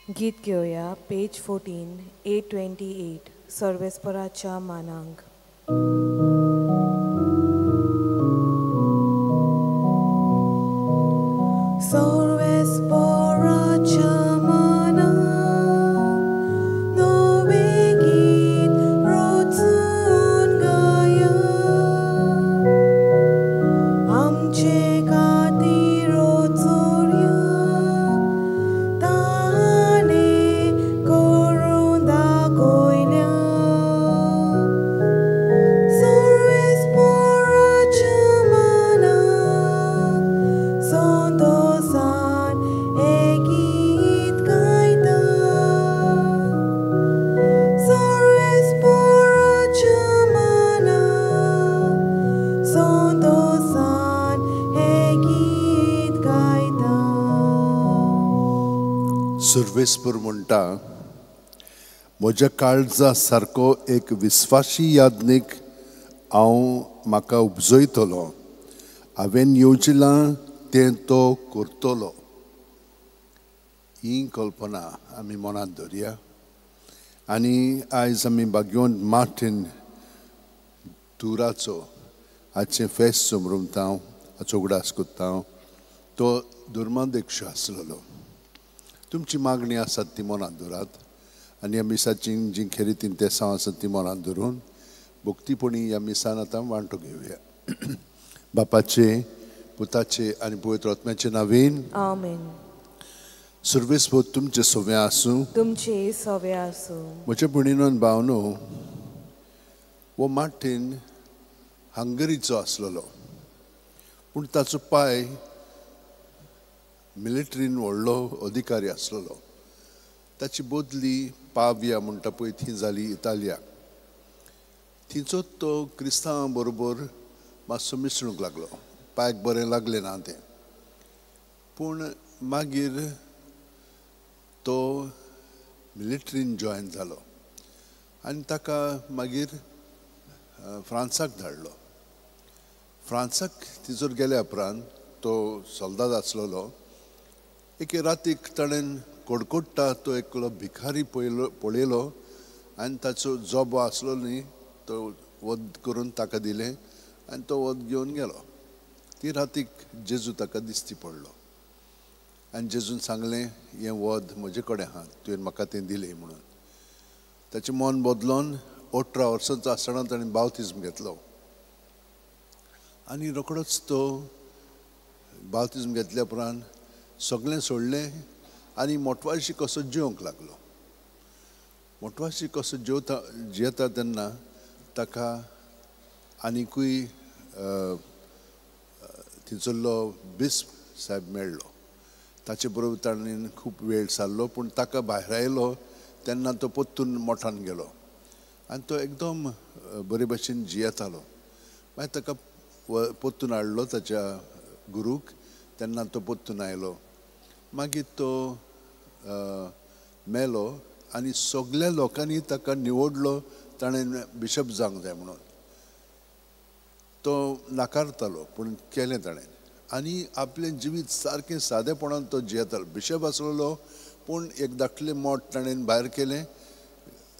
गीत घेवया पेज 14 828 सर्वेस्पराच्या मानांक. सर्वेस्पराच्या मानांक नवे गीत रचून गाया. आमचे खातीर रचोऱ्या ताणे करून दाखयल्या. सर्वेस्पराच्या मानांक संतोषान हें गीत गायता. सर्वेस्पराच्या मानांक संतोषान हें गीत गायता. सर्वेस्पर म्हणटा, म्हज्या काळजा सारको एक विस्वासी याज्ञीक हांव म्हाका उपजयतलो. हांवें येवजिलां तें तो करतलो. ही कल्पना आमी मनांत धरया. आनी आयज आमी भाग्यवंत मार्टीन तुराचो हाचें फेस्त समरुमता हाचो उगडास कोत्ता. तो दुर्मादेश आसलेलो. तुमची मागणी आसात ती मनांत धरात आनी ह्या मिसाची जी खरी तीन तेसां आसात ती मनांत धरून भक्तीपणी ह्या मिसान आतां वांटो घेवया. बापाचे, पुताचे आनी पवित्र आत्म्याचे नांवेन आमेन. सर्वेस्पर तुमचे सवे आसूं. तुमचे सवे आसूं. म्हज्या भयणीनो आनी भावनो, हो मार्टीन हंगरीचो आसलेलो, पूण ताचो पाय मिलिटरीन व्हडलो अधिकारी आसलेलो. ताची बदली पाविया म्हणटा पळय ती जाली इटालियाक. थिंचोच तो क्रिस्तांवां बरोबर मातसो मिसळूंक लागलो. पांयाक बरें लागलें ना तें. पूण मागीर तो मिलिटरीन जॉयन जालो आनी ताका मागीर फ्रांसाक धाडलो. फ्रांसाक थिंचोर गेल्या उपरांत तो सोल्दाद आसलेलो. एके रातीक ताणें कडकडटा तो एकलो भिकारी पळयलो आनी ताचो जोबो आसलो न्ही तो वध करून ताका दिलें आनी तो वध घेवन गेलो. ती रातीक जेजू ताका दिश्टी पडलो आनी जेजून सांगलें, हें वध म्हजे कडेन आहा, तुवें म्हाका तें दिलें म्हणून. ताचें मन बदलोन 18 वर्सांचो आसतना ताणें बावतिजम घेतलो आनी रोखडोच तो बावतिजम घेतल्या उपरांत सगळें सोडलें आनी मोटवाशी कसो जेवंक लागलो. मोटवाशी कसो जेवता तेन्ना ताका आनिकूय थिंचरलो बिस्प साहेब मेळ्ळो. ताचे बरोबर ताणें खूब वेळ सारलो. पूण ताका भायर आयलो तेन्ना तो परतून मोठान गेलो आनी तो एकदम बरे भशेन जियेतालो. मागीर ताका परतून हाडलो ताच्या गुरूक. तेन्ना तो परतून आयलो. मागीर तो मेलो आनी सगल्या लोकांनी ताका निवडलो ताणें बिशप जावंक जाय म्हणून. तो नाकारतालो पूण केलें ताणें आनी आपलें जिवीत सारकें सादेपणान तो जियेतालो. बिशप आसलेलो पूण एक धाकटें मोठ ताणें भायर केलें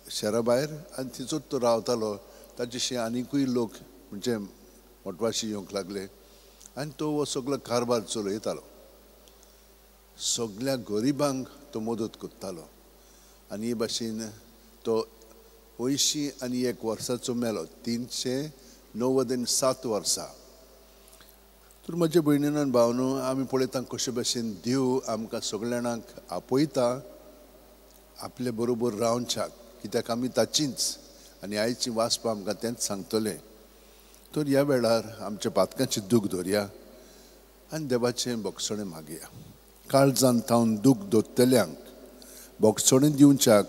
शहरा भायर आनी थिंचोच तो रावतालो. ताचेशी आनिकूय लोक म्हणजे मोटवाशी येवंक लागले आनी तो हो सगळो कारबार चलयतालो. सगळ्या गरिबांक तो मदत करतालो आनी हे भाशेन तो 81 वर्साचो मेलो. 397 वर्सां. तर म्हजे भयणीनो आनी भावनो, आमी पळयता कशे भाशेन देव आमकां सगळ्या जाणांक आपयता आपले बरोबर रावच्याक, कित्याक आमी ताचींच आनी आयची वाचपां आमकां तेंच सांगतलें. तर ह्या वेळार आमच्या पातकांची दूख धरया आनी देवाचें बोगसणें मागया. काळजान थावन दूख दोत्तल्यांक बोगसणें दिवच्याक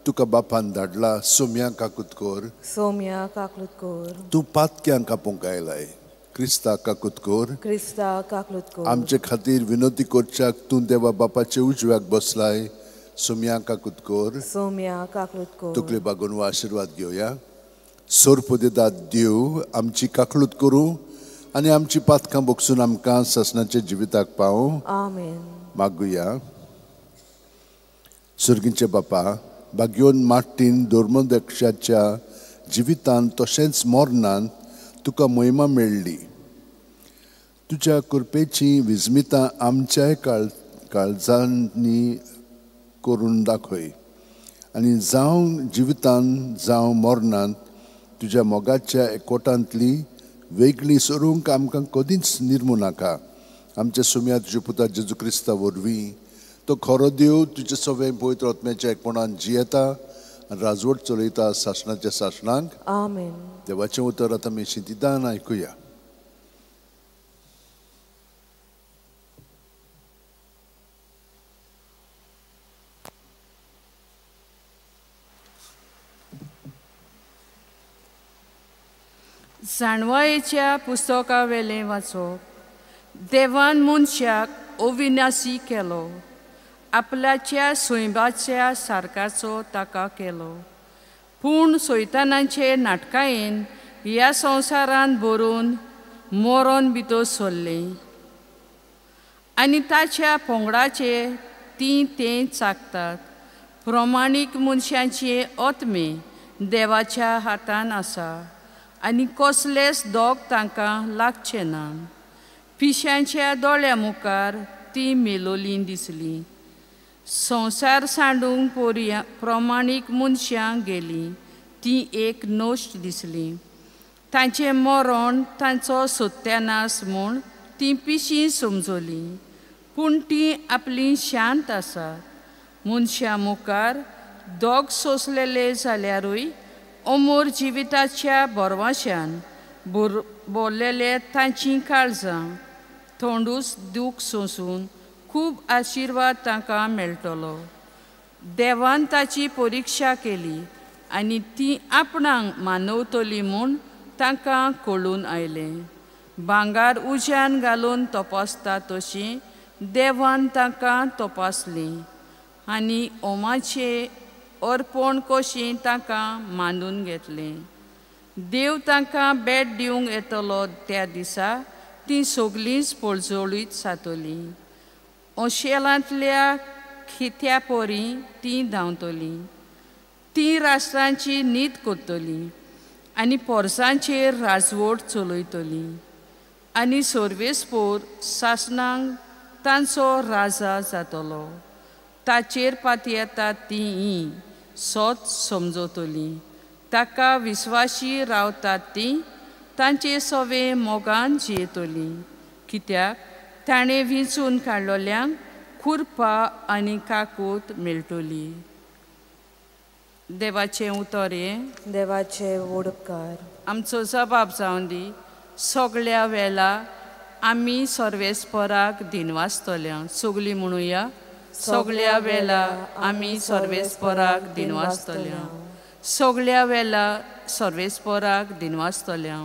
तुका बापान धाडला सोम्या काकुतकोर. सोम्या काकुतकोर. तूं पातक्यांक आपोवंक आयलाय. क्रिस्ता काकुतकोर. क्रिस्ता काकुतकोर. आमचे खातीर विनोदी करच्याक तूं देवा बापाचे उजव्याक बसलाय. सोम्या काकुतकोर. सोम्या काकुतकोर. तकले बागोवन हो आशिर्वाद घेवया. सोर्प दितात देव आमची काकळूत करूं आनी आमची पातकां बोगसून आमकां ससनाचे जिविताक पावूं. आमेन. मागुया. सर्गींचे बापा, भाग्योन मार्टीन धर्मदक्षाच्या जिवितांत तशेंच मरणांत तुका महिमा मेळ्ळी. तुज्या कृपेची विस्मितां आमच्याय काळजांनी करून दाखय आनी जावं जिवितांत जावं मरणांत तुज्या मोगाच्या एकवटांतली वेगळी सरूंक आमकां कधीच निर्मू नाका. आमच्या सुम्या तुज्या पुता जेजू क्रिस्ता वरवीं तो खरो देव तुजे सवे पवित्र आत्म्याच्या एकपणान जियेता आनी राजवट चलयता शासनाच्या शासनाक. आमेन. देवाचें उतर आतां आमी शिंतिदान आयकुया. जाणवायेच्या पुस्तका वेले वाचप. देवान मनशाक अविनाशी केलो, आपल्याच्या सोयबाच्या सारकाचो ताका केलो. पूण सैतानाचे नाटकायेन ह्या संवसारांत भरून मरण भितर सरलें आनी ताच्या पंगडाचे ती तें चागतात. प्रमाणीक मनशांचे आत्मे देवाच्या हातान आसा आनी कसलेच दोग तांकां लागचे ना. पिश्यांच्या दोळ्या मुखार ती मेलोली दिसली. संवसार सांडूंक प्रमाणीक मनशांक गेली ती एक नोश्ट दिसली. तांचें मरण तांचो सत्यानाश म्हूण ती पिशी समजली. पूण ती आपली शांत आसात. मनशा मुखार दोग सोंसलेले जाल्यारूय अमोर जिविताच्या बोरवाशान भरलेले तांची काळजां थोंडूच दूख सोंसून खूब आशिर्वाद तांकां मेळटलो. देवान ताची परिक्षा केली आनी ती आपणाक मानवतली म्हूण तांकां कळून आयलें. भांगार उज्यान घालून तपासता तशीं देवान तांकां तपासलीं आनी ओमाचें अर्पण कशीं तांकां मानून घेतलें. देव तांकां भेट दिवंक येतलो त्या दिसा ती सगळींच पळजोळीत जातलीं. अशेलांतल्या खित्या परी ती धांवतलीं. ती राष्ट्रांची नीत करतलीं आनी पोरसांचेर राजवट चलयतलीं आनी सर्वेस्पोर शासनांक तांचो राजा जातलो. ताचेर पातयेतात तीं सोत समजतलीं. ताका विस्वाशी रावतात तीं तांचे सवे मोगान जियेतलीं. कित्याक ताणें विंचून काडलोल्यांक खुरपा आनी काकूट मेळटली. देवाचें उतर हें. देवाचे उपकार. आमचो जबाब जावन दी. सगळ्या वेळा आमी सर्वेस्पराक दिनवासतल्या. सगळीं म्हणुया. सगळ्या वेळा आमी सर्वेस्पराक दिनवासतल्या. सगळ्या वेळा सर्वेस्पराक दिनवासतल्या.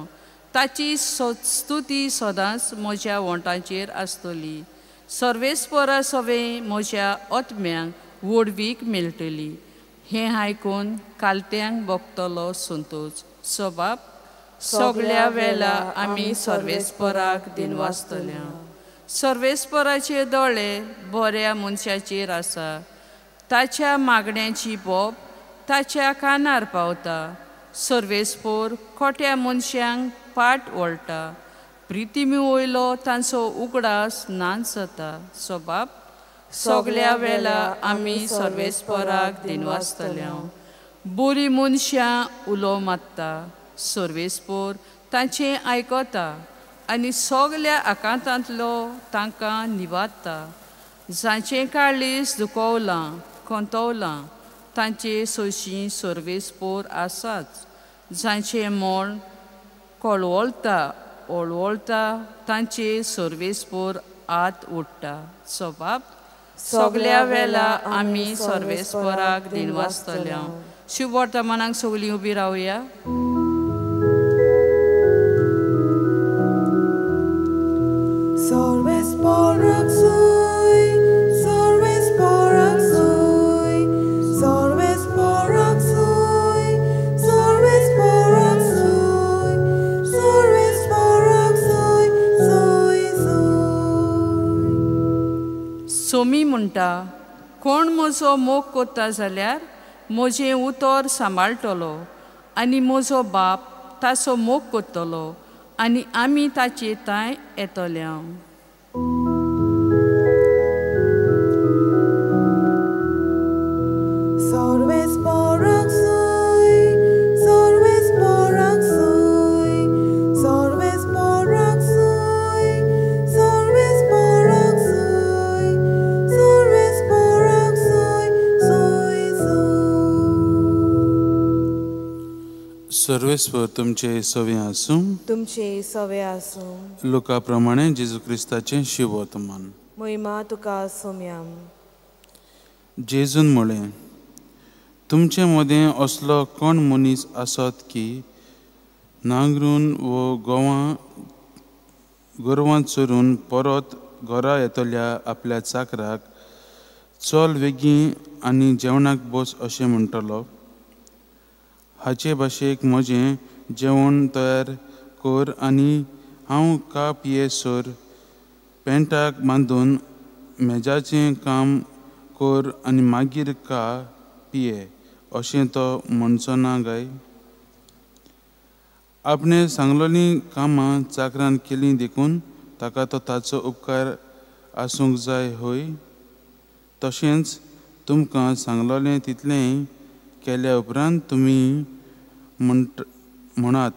ताची स्तुती सदांच म्हज्या वोंटांचेर आसतली. सर्वेस्परा सवे म्हज्या आत्म्यांक वडवीक मेळटली. हें आयकून कालत्यांक भोगतलो संतोश. सबाब. सगळ्या वेळा आमी सर्वेस्पराक दिनवासतल्या. सर्वेस्पराचे दोळे बऱ्या मनशाचेर आसा. ताच्या मागण्यांची बोब ताच्या कानार पावता. सर्वेस्पोर खोट्या मनशांक पाट वळटा. प्रितिमी वयलो तांचो उगडास नाच जाता. सबाब. सगळ्या वेळा आमी सर्वेस्पराक दिनवासतल्या. बरी मनशां उलो मात्ता. सर्वेस्पोर तांचें आयकता आनी सगळ्या आकांतांतलो तांकां निवाडटा. जांचें काळीज दुखोवलां कोंतवलां तांचे सोयशीं सर्वेस्पोर आसाच. जांचें मोल ओळवळटा तांचे सर्वेस्पोर आत ओडटा. सबाब. सगळ्या वेळा आमी सर्वेस्पराक दिनवासतल्या. शुभ वर्तमानाक सगळीं उबी रावया. Sorvesporak soy, sorvesporak soy, sorvesporak soy, sorvesporak soy, sorvesporak soy, soy soy. Somi म्हणटा, कोण म्हजो मोग कोत्ता जाल्यार म्हजें उतर सांबाळटलो आनी म्हजो बाप ताचो मोग कोत्तलो आनी आमी ताचे थंय येतल्या. Sorves porak soy, sorves porak soy, sorves porak soy, sorves porak soy, sorves porak soy, soy soy. सर्वेस्वर तुमचे सवे आसूं. तुमचे सवे आसूं. लोका प्रमाणे जेजू क्रिस्ताचें शिववर्तमान. महिमा तुका सोम्याम. जेजून म्हळें, तुमचे मदें असलो कोण मनीस आसत की नांगरून वो गोरवां चोरून परत घरा येतल्या आपल्या चाकराक चल बेगीन आनी जेवणाक बस अशें म्हणटलो. हाचे भाशेक म्हजें जेवण तयार कर आनी हांव का पियेसर पेंटाक बांदून मेजाचें काम कर आनी मागीर का पिये अशें तो म्हणचो ना काय. आपणे सांगलोलीं कामां चाकरान केलीं देखून ताका तो ताचो उपकार आसूंक जाय होय. तशेंच तुमकां सांगलोलें तितलें केल्या उपरांत तुमी म्हणात,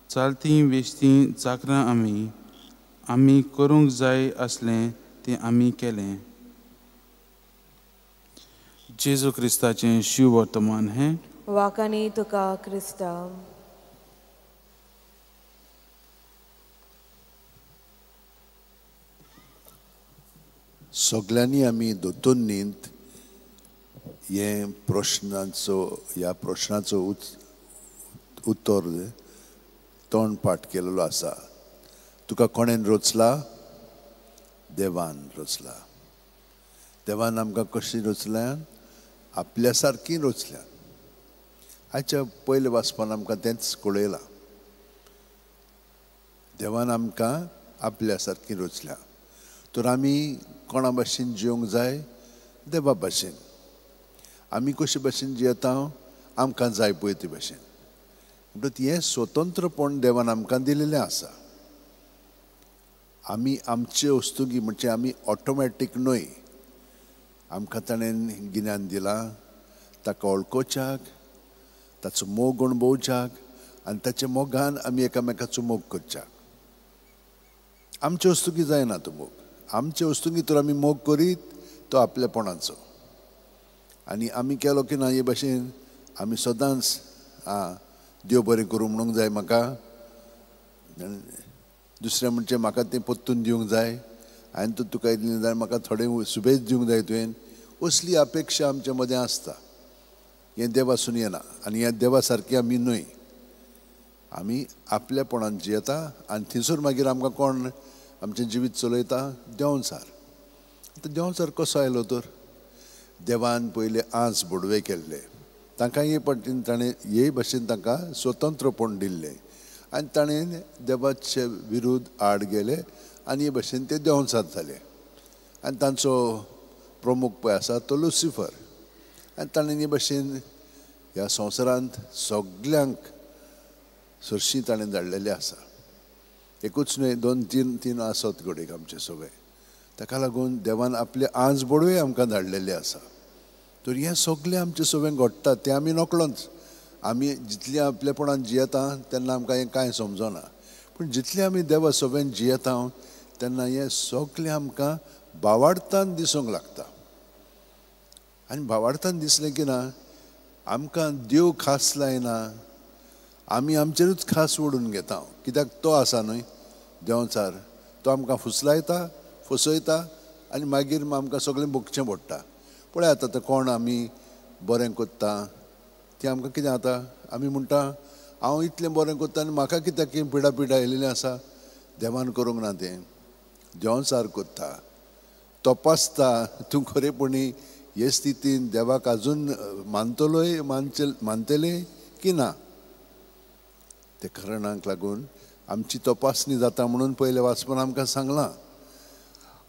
चालतीं वेस्तीं चाकरां आमी करूंक जाय आसलें तें आमी केलें. जेजू क्रिस्ताचें शिववर्तमान हें. वाकानी तुका क्रिस्ता. सगल्यांनी आमी दोतोन न्हींत ह्या प्रश्नाचो उत्तर तोंड पाठ केलेलो आसा. तुका कोणेन रचला? देवान रचला. देवान आमकां कशीं रचल्यां? आपल्या सारकीं रचल्यां. हाच्या पयले वाचपान आमकां तेंच कळयलां. देवान आमकां आपल्या सारकीं रचल्यां. तर आमी कोणा भाशेन जिवंक जाय? देवा भाशेन. आमी कशे भाशेन जियेता? आमकां जाय पळय ते भाशेन. म्हणटच हें स्वतंत्रपण देवान आमकां दिलेलें आसा. आमी आमचे वस्तुगी म्हणजे आमी ऑटोमॅटीक न्हय. आमकां ताणें गिन्यान दिलां ताका वळखोवच्याक, ताचो मोग अणभवच्याक आनी ताच्या मोगान आमी एकामेकाचो मोग करच्याक. आमचे वस्तुकी जायना तो मोग. आमचे वस्तुकी तर आमी मोग करीत तो आपलेपणाचो. आनी आमी केलो की ना हे भाशेन आमी सदांच देव बरें करूं म्हणूंक जाय म्हाका, दुसरें म्हणजे म्हाका तें परतून दिवंक जाय, हांवें तर तुका दिलें जाल्यार म्हाका थोडें सुबेज दिवंक जाय तुवें. असली अपेक्षा आमच्या मदें आसता. हें देवासून येना आनी ह्या देवा सारकी आमी न्हय. आमी आपल्यापणान जियेता आनी थंयसर मागीर आमकां कोण आमचें जिवीत चलयता? देंवचार. आतां देंवचार कसो आयलो तर? देवान पयले आंस बोडवे केल्ले. तांकां हे पटीन ताणें हे भाशेन तांकां स्वतंत्रपण दिल्लें आनी ताणें देवाचे विरुद्ध आड गेले आनी हे भाशेन ते देंवचार जाले. आनी तांचो प्रमुख पळय आसा तो लुसिफर. आनी ताणें हे भाशेन ह्या संवसारांत सगल्यांक सरशीं ताणें धाडलेलें आसा. एकूच न्हय, 2-3 आसत घडीक आमचे सगळे. ताका लागून देवान आपले आंज बोडवे आमकां धाडलेले आसा. तर हें सगळें आमचे सगळें घडटा तें आमी नकळोच. आमी जितलें आपलेपणान जियेता तेन्ना आमकां हें कांय समजना. पूण जितलें आमी देवा सगळ्यान जियेता तेन्ना हें सगळें आमकां भावार्थान दिसूंक लागता. आनी भावार्थान दिसलें की ना आमकां देव खास लायना, आमी आमचेरूच खास ओडून घेता. कित्याक तो आसा न्हय देंवचार, तो आमकां फुसलायता, फसयता आनी मागीर आमकां सगळें भोगचें पडटा. पळय आतां तें कोण आमी बरें कोत्ता तें आमकां कितें जाता? आमी म्हणटा हांव इतलें बरें कोत्ता आनी म्हाका कित्याक पिडा आयिल्लें आसा? देवान करूंक ना तें. देंवचार कोत्ता, तपासता तूं खरेपणी हे स्थितीन देवाक आजून मानतलें की ना. ते कारणाक लागून आमची तपासणी जाता म्हणून पयले वाचपान आमकां सांगलां.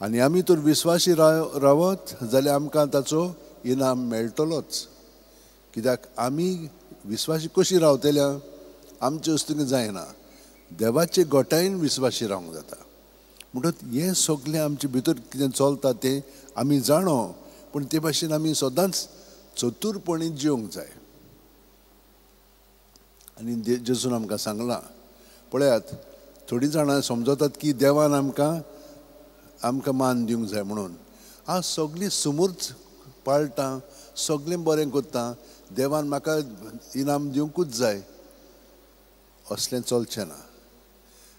आनी आमी तर विस्वासी रावत जाल्यार आमकां ताचो इनाम मेळटलोच. कित्याक आमी विस्वासी कशी रावतल्या आमचे वस्तूंक जायना, देवाचे गोठायन विस्वासी रावंक जाता. म्हणटच हें सगळें आमचे भितर कितें चलता तें आमी जाणो, पूण ते भाशेन आमी सदांच चतुरपणी जिवंक जाय. आनी जेजून आमकां सांगलां, पळयात थोडीं जाणां समजतात की देवान आमकां मान दिवंक जाय म्हणून. हांव सगळीं समूर्च पाळटां, सगळें बरें करतां, देवान म्हाका इनाम दिवंकूच जाय असलें चलचें ना.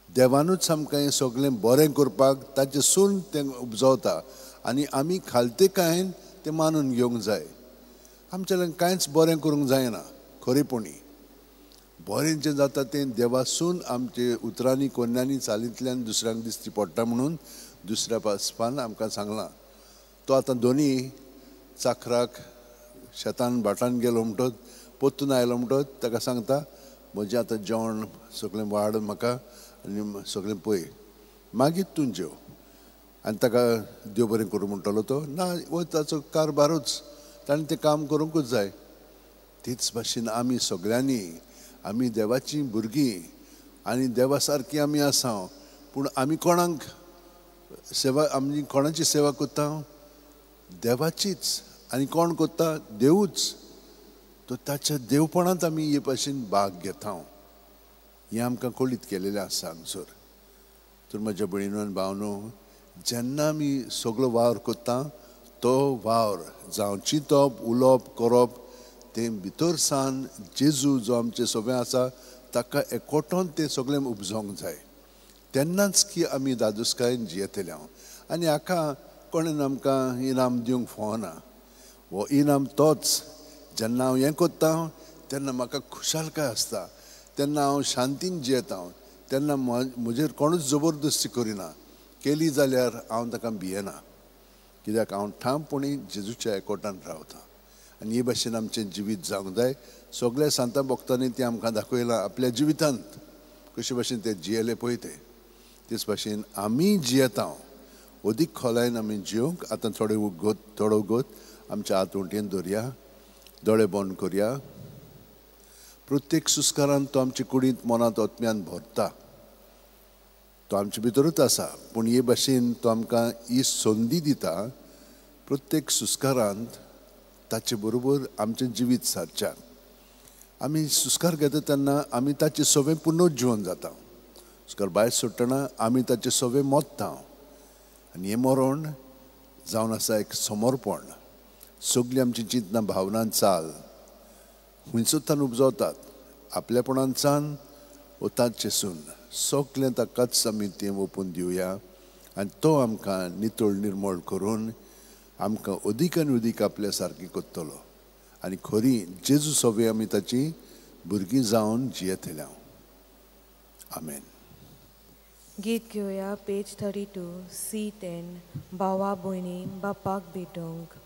देवानूच आमकां हें सगळें बरें करपाक ताचें सून तें उपजवता आनी आमी खालतेकायेन तें मानून घेवंक जाय. आमच्यान कांयच बरें करूंक जायना. खरेपणी बरें जें जाता तें देवासून आमचे उतरांनी कोन्यांनी चालींतल्यान दुसऱ्यांक दिश्टी पडटा म्हणून दुसऱ्या पासपान आमकां सांगलां. तो आतां दोनी चाकराक शेतान भाटान गेलो म्हणटच पोत्तून आयलो म्हणटच ताका सांगता, म्हजें आतां जेवण सगळें वाड म्हाका आनी सगळें पळय, मागीर तूं जेव. आनी ताका देव बरें करूं म्हणटलो तो. ना, वो ताचो कारबारूच, ताणें तें काम करूंकूच जाय. तीच भाशेन आमी सगळ्यांनी, आमी देवाचीं भुरगीं आनी देवा सारकीं आमी आसा, पूण आमी कोणाक सेवा, आमी कोणाची सेवा करता? देवाचीच. आनी कोण करता? देवूच. तो ताच्या देवपणांत आमी हे भाशेन भाग घेता. हें आमकां कळीत केलेलें आसा हांगसर. तर म्हज्या भयणीनो आनी भावनो, जेन्ना आमी सगळो वावर करता तो वावर जावं चिंतप, उलोवप, करप, तें भितर सावन जेजू जो आमचें सगळें आसा ताका एकवटोन तें सगळें उपजोवंक जाय. तेन्नाच की आमी दादोसकायेन जियेतले. आनी हाका कोणेन आमकां इनाम दिवंक फावना. हो इनाम तोच, जेन्ना हांव हें करता तेन्ना म्हाका खुशालकाय आसता, तेन्ना हांव शांतीन जियेता, तेन्ना म्हजेर कोणूच जबरदस्ती करिना. केली जाल्यार हांव ताका भियेना, कित्याक हांव ठामपणी जेजूच्या एकवटान रावता. आनी हे भाशेन आमचें जिवीत जावंक जाय. सगळ्या सांता भक्तांनी तें आमकां दाखयलां आपल्या जिवितांत कशे भाशेन ते जियेले पळय ते. तेच भाशेन आमी जियेता, अदीक खोलायन आमी जियोंक. आतां थोडो वगत आमच्या हात उंटेन दवरया, दोळे बंद करया. प्रत्येक सुस्कारान तो आमचे कुडींत मनांत आत्म्यान भरता. तो आमचे भितरूच आसा, पूण हे भाशेन तो आमकां ही संदी दिता प्रत्येक सुस्कारांत ताचे बरोबर आमचें जिवीत सारच्याक. आमी सुस्कार घेता तेन्ना आमी ताचे सवें पुनोच जिवन जाता. सुस्कार भायर सोडटना आमी ताचे सवें मोत्ता. आनी हें मरण जावन आसा एक समर्पण. सगळीं आमची चिंतना, भावनां, चाल हुंयसरच्यान उपजवतात. आपल्यापणांच्यान वो ताचेसून सगळें ताकाच आमी तें ओपून दिवया. आनी तो आमकां नितळ निर्मळ करून आमकां अदीक आनी अदीक आपल्या सारकी करतलो. आनी खरी जेजू सवें आमी ताची भुरगीं जावन जियेतल्या. आमेन. गीत घेवया पेज 32 C10 भावा भयणी बापाक भेटोवंक.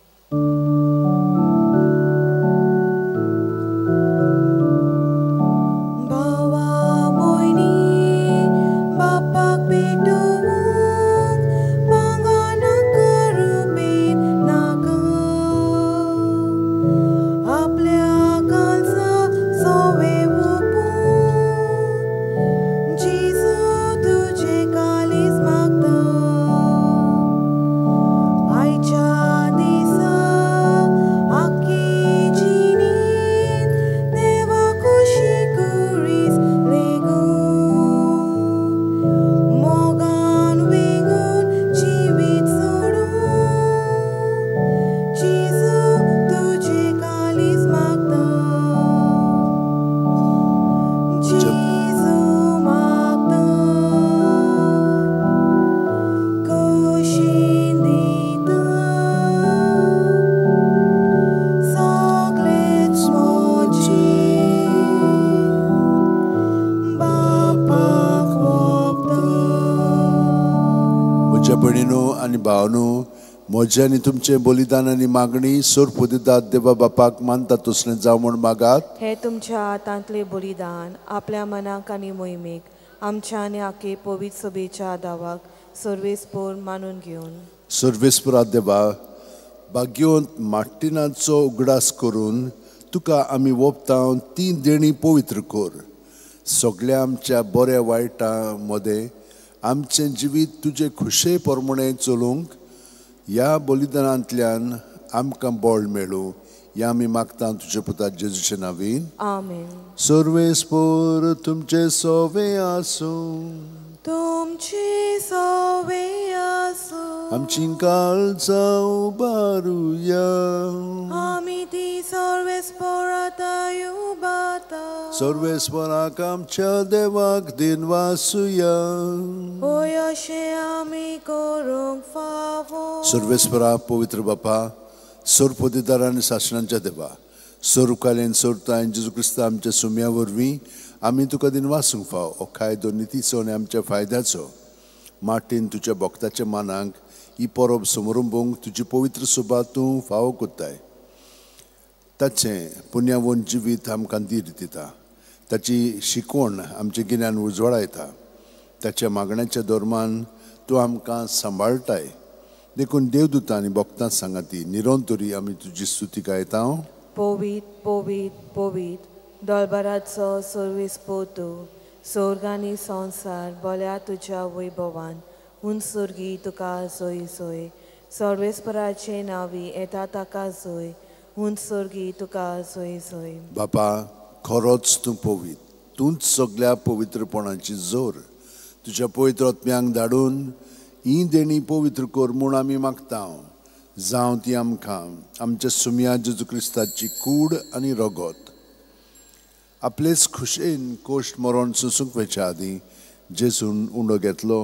भयणीनो आनी भावनो, म्हजें आनी तुमचें बलिदान आनी मागणी सोर्प दितात देवा बापाक मानता तसलें जावं म्हूण मागात. हे तुमच्या हातांतले बलिदान आपल्या मनाक आनी मोहिमेक आमच्या आनी आखे पवित्र सभेच्या दावाक सर्वेस्पोर मानून घेवन सर्वेस्परा देवा भाग्योंत मार्टिनाचो उगडास करून तुका आमी वोपतावन ती देणी पवित्र कर. सगळ्या आमच्या बऱ्या वायटा मदें आमचें जिवीत तुजे खुशे प्रमाणे चलूंक ह्या बलिदानांतल्यान आमकां बळ मेळूं. या आमी मागता तुजे पुता जेजूच्या नांवीन. आमेन. सर्वेस्पोर तुमचे सोवे आसूं. तुमची सवे आसूं. आमची काळजां उबारुया. आमी ती सर्वेस्पोराता उबारता. सर्वेस्पराक आमच्या देवाक दिनवासुया. होय अशें आमी करूंक फावो. सर्वेस्परा पवित्र बापा सोरपोतीदार आनी शासनांच्या देवा सोरुकालेन सोरतायन जेजू क्रिस्त आमच्या सुम्या वरवीं आमी तुका दिन वासूंक फाव. हो कायदो नितीचो आनी आमच्या फायद्याचो माटीन तुज्या भक्ताच्या मानांक ही परब समारंभूंक तुजी पवित्र सुबात तूं फावो कोत्ताय. ताचें पुण्यावून जिवीत आमकां दीर दिता. ताची शिकवण आमचे गिन्यान उजवाडायता. ताच्या मागण्याच्या धोरमान तूं आमकां सांबाळटाय. देखून देवदूतां आनी भक्तां सांगाती निरंतरी आमी तुजी स्तुती गायता. पोवीत पोवीत पोवीत दोळबाराचो सर्वेस्पोर तूं. स्वर्ग आनी संवसार बल्या तुज्या वैभवान उंचसुर्गी तुका सोय सोय. सर्वेस्पराचे नांवी येता ताका सोय. उंचसुर्गी तुका सोय सोय. बापा खरोच तूं पवित. तूंच सगळ्या पवित्रपणाची जोर. तुज्या पवित्र आत्म्यांक धाडून ही देणी पवित्र कर म्हूण आमी मागता. जावं ती आमकां आमच्या सुम्या जेजू क्रिस्ताची कूड आनी रगत आपलेच खुशेन कोश्ट मरण सुसूंक वेच्या आदीं जेजून उंडो घेतलो.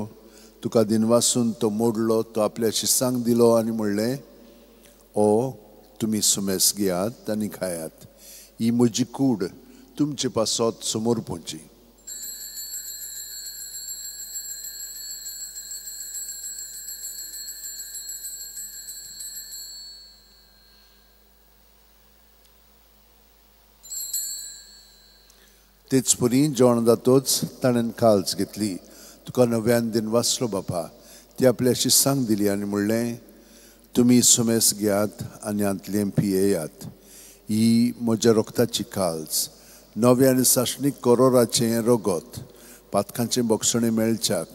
तुका दिनवासून तो मोडलो. तो आपल्या शिसांक दिलो आनी म्हणलें ओ तुमी सुमेस घेयात आनी खायात. ही म्हजी कूड तुमचे पासत समोर पोंची. तेच परी जेवण जातोच ताणें काल्स घेतली. तुका नव्यान दिन वाचलो बापा. ती आपल्या शिसांक दिली आनी म्हणलें तुमी सुमेस घेयात आनी आंतलें पियेयात. ही म्हज्या रोगताची काल्स नव्या आनी साशणीक करोराचें रगत पातकांचें बक्षणें मेळच्याक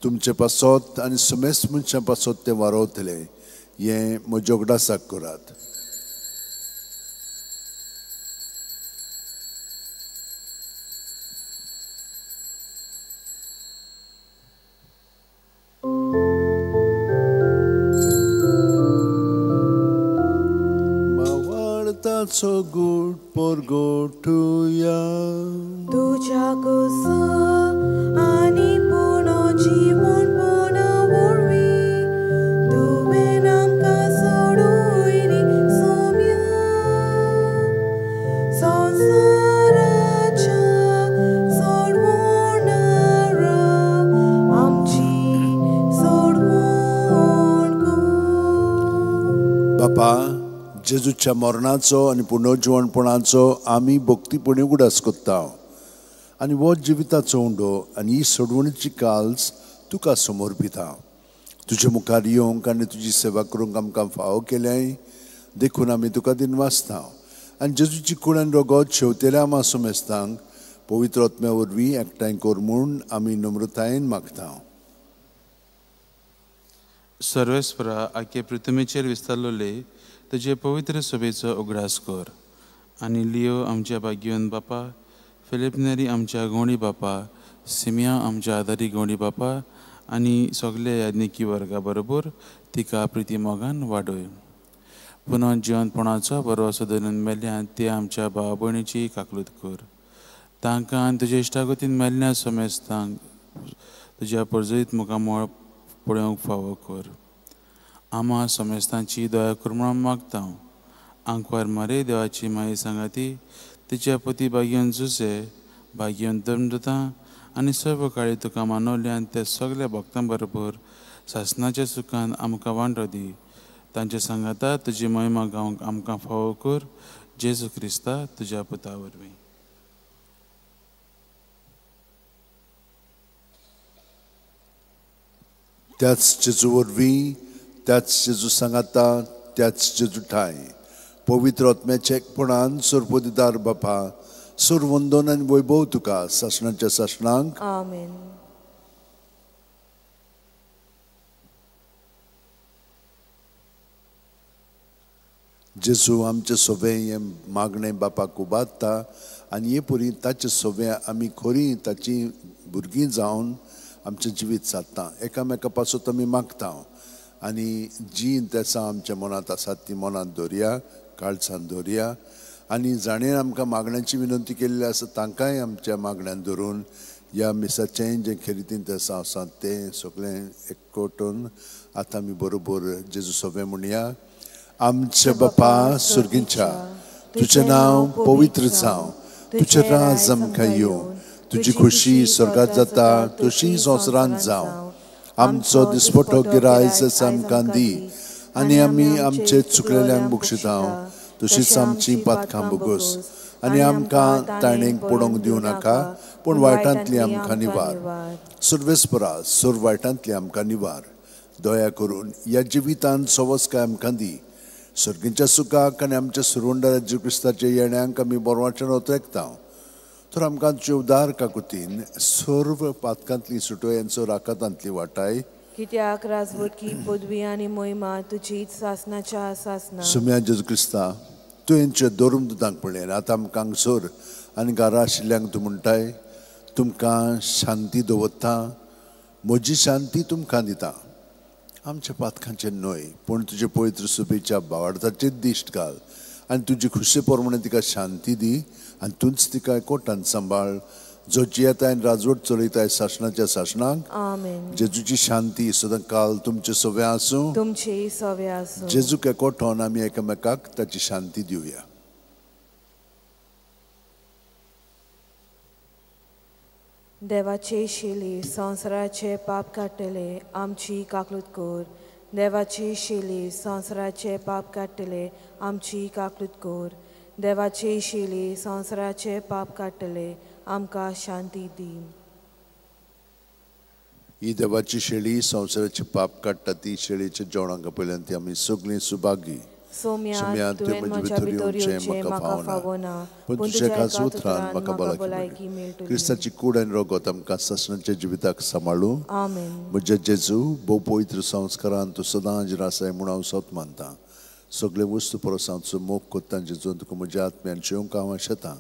तुमचे पासत आनी सुमेस मनशां पासत तें वारोवतलें. हें म्हज्या उगडासाक करात. So good porgotuya तुझ्या कुसा आणि पूर्ण जीवन पूर्ण वरवी तुवें आमकां सोडून सोम्या संवसाराच्या सोडवणारा आमची सोडवण कर. बापा जेजूच्या मरणाचो आनी पुनर्जीवणपणाचो आमी भक्तीपणी उगडास कोत्ता. आनी हो जिविताचो उंडो आनी ही सोडवणीची काल्स तुका समर्पिता. तुजे मुखार येवंक आनी तुजी सेवा करूंक आमकां फावो केल्याय देखून आमी तुका दिन वाचता. आनी जेजूची कूड आनी रगत शेवतेल्या आमा सुमेस्तांक पवित्र आत्म्या वरवीं एकठांय कर म्हूण आमी नम्रतायेन मागता. सर्वेस्परा आखे पृथ्वीचेर विस्तारलोले तुजे पवित्र सभेचो उगडास कर. आनी लियो आमच्या भाग्यवन बापा, फिलिप नेरी आमच्या गवणी बापा, सिमिया आमच्या आदारी गवणी बापा आनी सगळे याज्ञिकी वर्गा बरोबर तिका प्रिती मोगान वाडय. पुनः जिवनपणाचो बरो असो धरून मेल्ल्यान ते आमच्या भावा भयणीची काकलूत कर. तांकां आनी तुज्या इश्टागतीन मेल्ल्या समेस्तांक तुज्या परजळीत मुखामळ पळोवंक फावो कर. आमा समेस्तांची दया कर म्हणून मागता. आंकवार मारे देवाची माई सांगाती तिच्या पती भाग्यवन जुसे भाग्यवन धर्मदूतां आनी सर्व काळी तुका मानवल्यान त्या सगळ्या भक्तां बरोबर शासनाच्या सुखान आमकां वांटो दी. तांच्या सांगाता तुजी महिमा गावंक आमकां फावो कर. जेजू क्रिस्ता तुज्या पुता वरवीं. त्याच जेजू वरवीं, त्याच जेजू सांगाता, त्याच जेजू ठाय पवित्र आत्म्याच्या एकपणान सोरपोदिदार बापा, सोर वंदन आनी वैभव तुका सासणाच्या सासणांक. आमेन. जेजू आमचे सोबे हे मागणें बापाक उबारता आनी हे परी ताचे सोबे आमी खरी ताची भुरगीं जावन आमचें जिवीत सादता. एकामेका पासून आमी मागता आनी जी तेसां आमच्या मनांत आसात ती मनांत दवरया, काळजांत दवरया आनी जाणें आमकां मागण्यांची विनंती केल्ली आसा तांकांय आमच्या मागण्यांत धरून ह्या मिसाचें जें खिरीतीन तेसां आसात तें सगळें एकवटून आतां आमी बरोबर जेजू सोबे म्हणया. आमचे बापा सुर्गींच्या, तुजें नांव पवित्र जावं, तुजें राज आमकां येवं, तुजी खुशी स्वर्गांत जाता तशी संवसारांत जावं. आमचो दिसपटो गिरायज आमकां दी आनी आमी आमचे चुकलेल्यांक बक्षितांव, तशीच आमची पातकां बोगोस आनी आमकां ताणेंक पडोवंक दिवं नाका, पूण वायटांतली आमकां निवार. सर्वेस्परा सोर वायटांतली आमकां निवार. दया करून ह्या जिवितांत सवस्काय आमकां दी. सर्गींच्या सुखाक आनी आमच्या सुरवंडा जेजू क्रिस्ताच्या येण्याक आमी बोरवाचें ओतयता. तर आमकां उदार काकुतीन सर्व पातकांतली सुटोय आनी राकातांतली वाटाय. कित्याक राजवटकी पदवी आनी मोहिमा तुजीच सासनाच्या सासना. सुम्या जेजू क्रिस्ता, तुवेंचे दोरून दुदांक पळयन आतां आमकां हांगसर आनी घरा आशिल्ल्यांक तूं म्हणटाय तुमकां शांती दवरता, म्हजी शांती तुमकां दिता. आमच्या पातकांचे न्हय पूण तुजे पवित्र सुबेच्या भावार्थाचे दिश्ट घाल आनी तुजी खुशी प्रमाणे तिका शांती दी आनी तूंच तिका एकवटान सांबाळ, जो जियेताय आनी राजवट चलयताय सासणाच्या सासणांक. आमेन. जेजूची शांती सदां काल तुमचे सोबे आसूं. तुमचे सवे आसूं. जेजूक एकवटान आमी एकामेकाक ताची शांती दिवया. देवाचे शेली संवसाराचे पाप काडटले आमची काकलूत कोर. देवाचे शेली संवसाराचे पाप काडटले आमची काकलूत कोर. देवाचे शेली संवसाराचे पाप काडटले आमकां शांती दी. ही देवाची शेळी संवसाराची पाप काडटा ती शेळीच्या जेवणाक पयल्यान ती आमी सगळीं सुभागी. सोम्या तुवें म्हज्या भितर येवचें म्हाका फावना, पूण तुज्या एकाच उतरान म्हाका भलायकी मेळटली. क्रिस्ताची कूड आनी रगत आमकां सासणाच्या जिविताक सांबाळूं. आमेन. म्हज्या जेजू भोव पवित्र संस्कारान तूं सदांच रासाय म्हूण हांव सोत मानता. सगळे वस्तू परस हांवचो मोग कोत्ता जेजून तुका म्हज्या आत्म्यान शेवंक हांव आशेतां.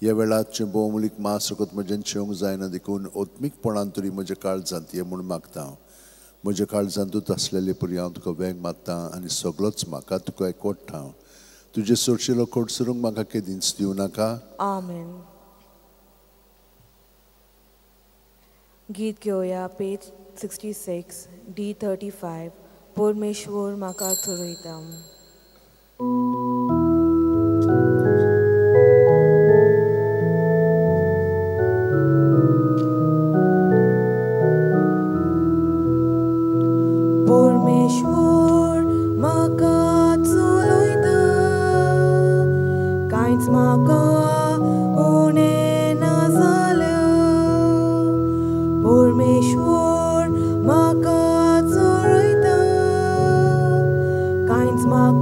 ह्या वेळाचें भोवमुलीक मास रगत म्हज्यान शेवंक जायना देखून ओत्मीकपणान तरी म्हज्या काळजांत ये म्हूण मागता. म्हज्या काळजांतूच आसलेले परी हांव तुका वेग मागता आनी सगळोच म्हाका तुका एकवटा. तुजे सोडशिलो खोडसरूंक म्हाका केदींच दिवं नाका. आमेन. गीत घेवया पेज 66 D35. परमेश्वर म्हाका चलयता. परमेश्वर म्हाका चलयता, कांयच म्हाका उणें ना जालें. परमेश्वर म्हाका चलयता, कांयच म्हाका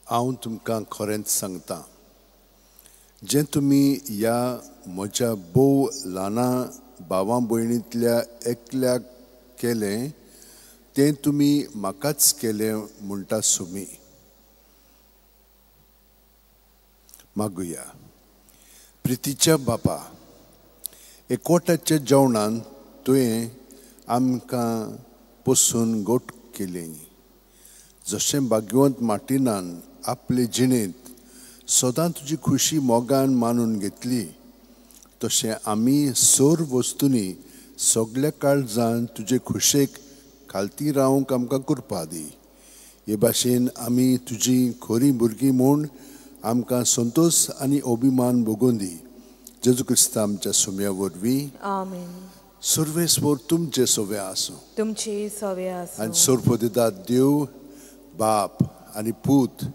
हांव तुमकां खरेंच सांगतां, जें तुमी ह्या म्हज्या बोव ल्हाना भावां भयणींतल्या एकल्याक केलें तें तुमी म्हाकाच केलें म्हणटा सुमी. मागुया. प्रितीच्या बापा, एकवटाच्या जेवणान तुवें आमकां पसून गोट केलीं. जशें भाग्यवंत मार्टिनान आपले जिणेंत सदां तुजी खुशी मोगान मानून घेतली, तशें आमी सोर वस्तूंनी सगल्या काळजान तुजे खुशेक खालती रावंक आमकां करपा दी. हे भाशेन आमी तुजी खरीं भुरगीं म्हूण आमकां संतोश आनी अभिमान भोगून दी. जेजू क्रिस्ता आमच्या सुम्या वरवीं. आमेन. सर्वेस्वर तुमचे सोवे आसूं. तुमचे सवे आसूं. आनी सोर्प दितात देव बाप आनी पूत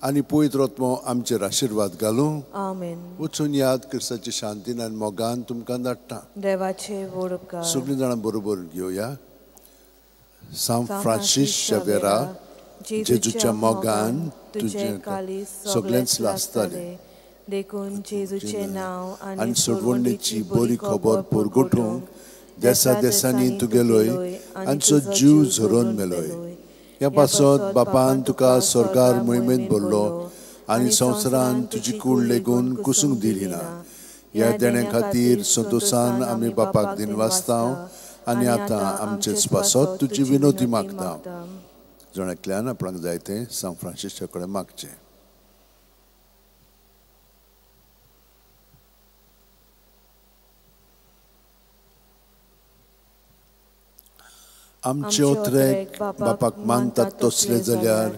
आनी पवित्र आत्मो आमचेर आशिर्वाद घालूं. आमेन. वचून याद क्रिस्ताची शांतीन आनी मोगान तुमकां धाडटा. देवाचे व्हड उपकार. सगळीं जाणां बरोबर घेवया. सान फ्रांसीस शावेरा, जेजूच्या मोगान तुजें कालीस सगळ्यांच लासताले. देखून जेजूचे नांव आनी सोडवणेची बरी खबर परगटूंक देसा देसांनी तुगेलोय आनी जीव झरोवन मेलोय. ह्या पासत बापान तुका स्वर्गार मोहिमेंत भरलो आनी संवसारान तुजी कूड लेगून कुसूंक दिली ना. ह्या देण्या खातीर संतोशान आमी बापाक दिन वाचतांव आनी आतां आमचे स्पासत तुजी विनोदी मागता. जणांतल्यान आपणाक जाय तें सान फ्रांसिसा कडेन मागचें. आमचे ओतरेक बापाक मानतात तसले जाल्यार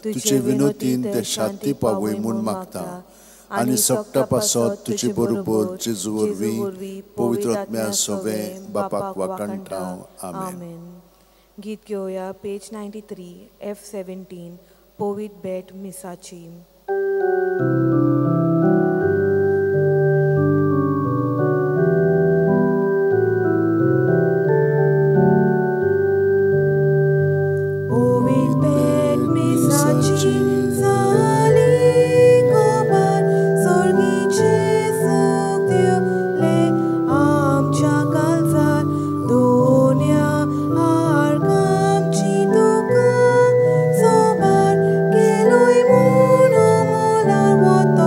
तुजे विनोदीन ते शांती पावय म्हूण मागता. आनी सगटा पासत तुजे बरोबर जेजू वरवीं पवित्र आत्म्या सोवे बापाक वाकणटाव. आमेन. गीत घेवया पेज 93 F17 पोवीत बेट मिसाची. Sobar, que lo imuno molar voto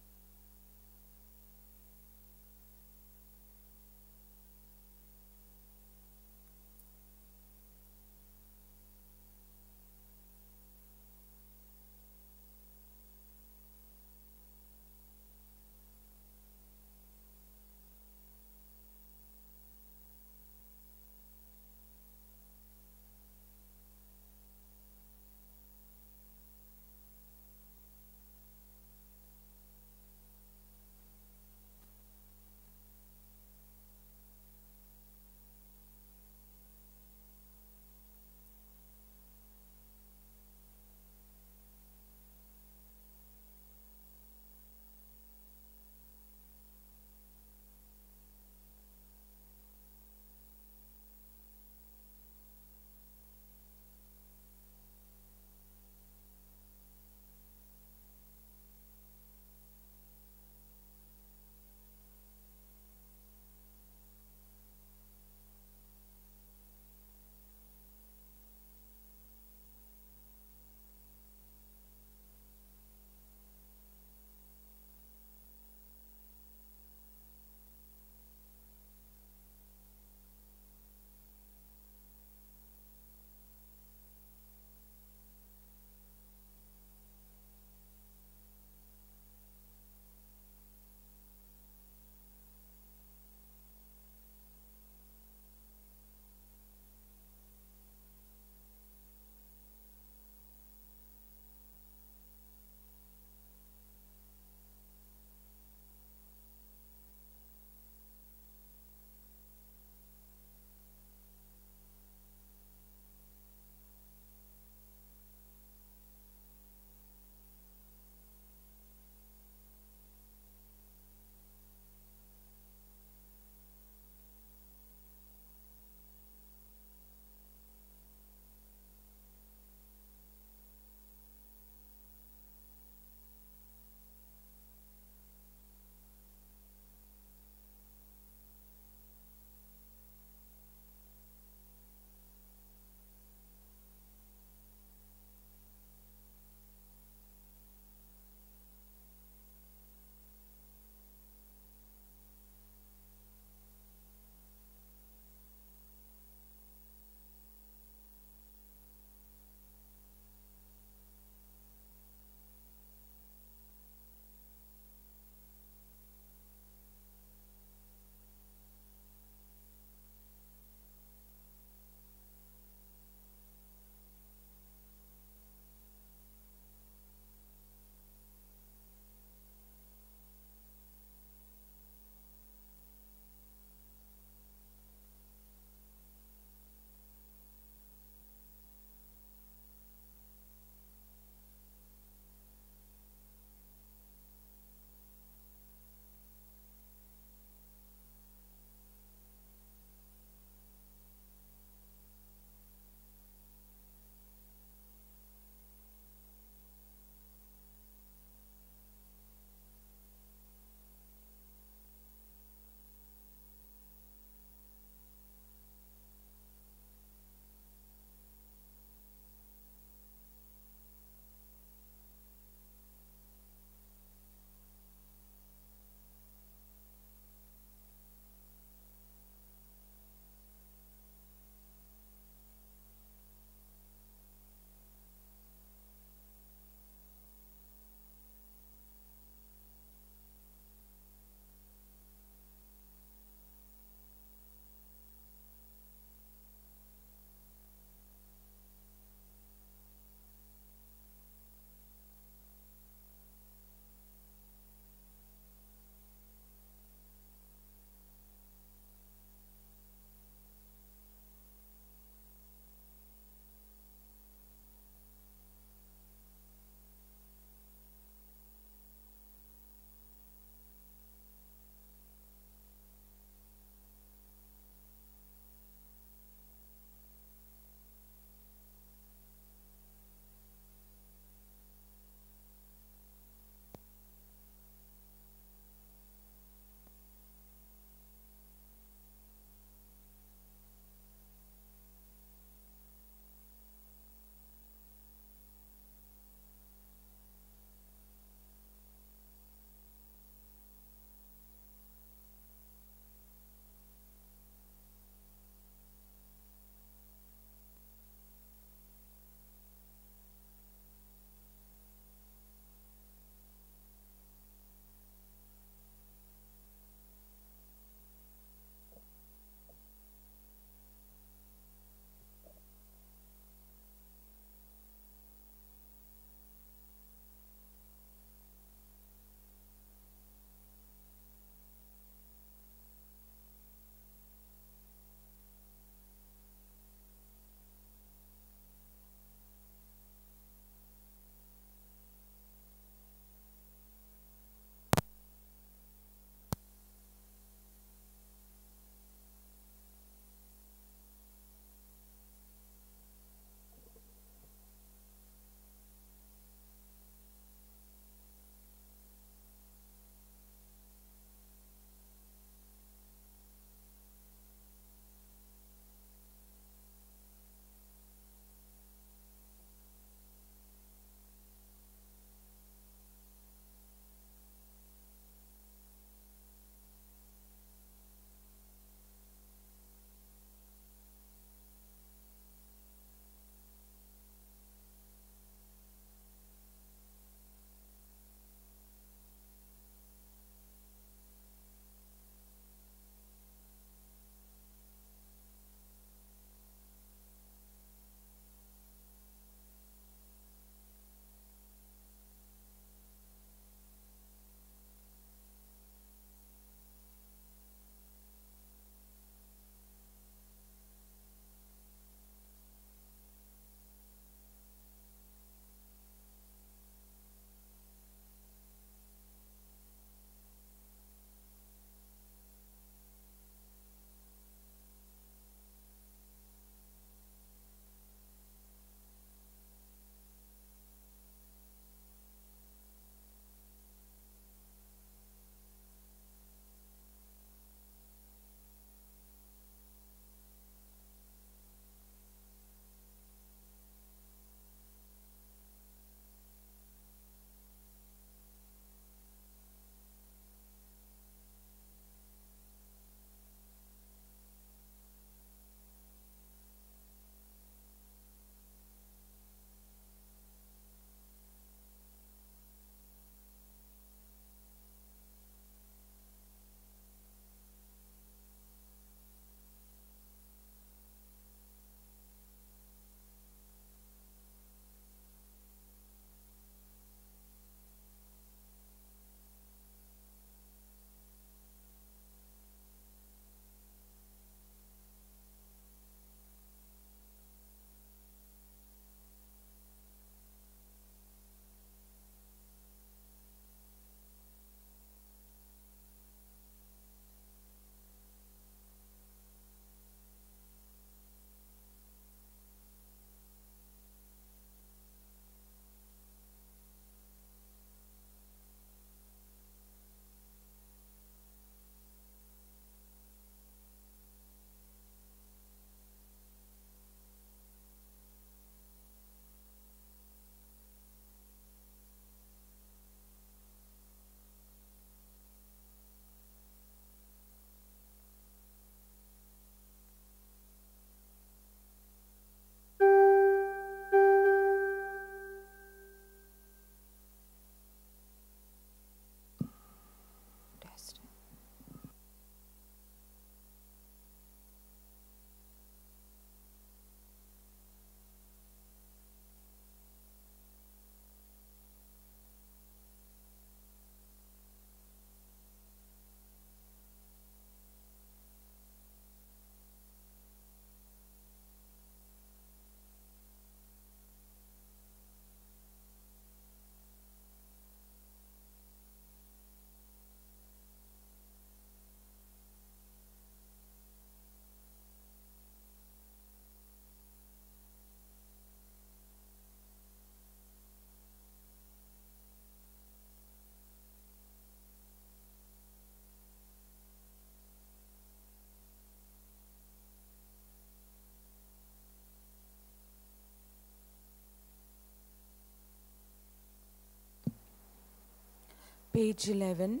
Page 11,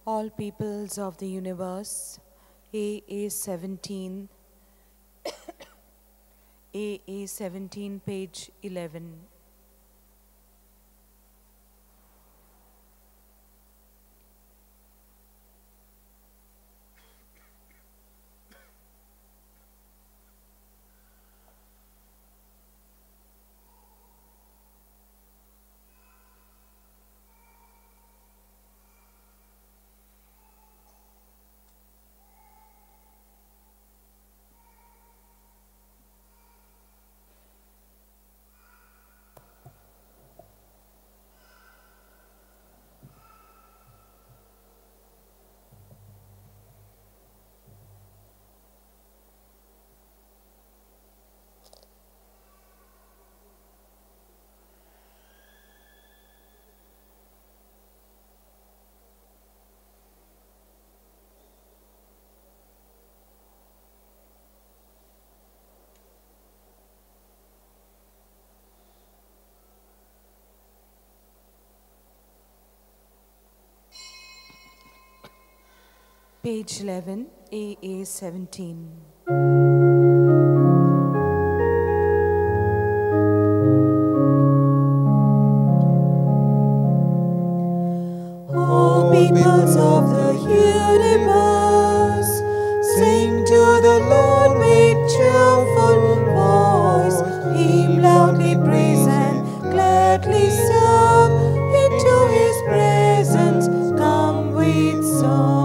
All Peoples of the Universe, AA 17, AA 17, page 11. Page 11, AA 17. All peoples of the universe, sing to the Lord with cheerful voice. Him loudly praise and gladly serve. Into His presence come with song.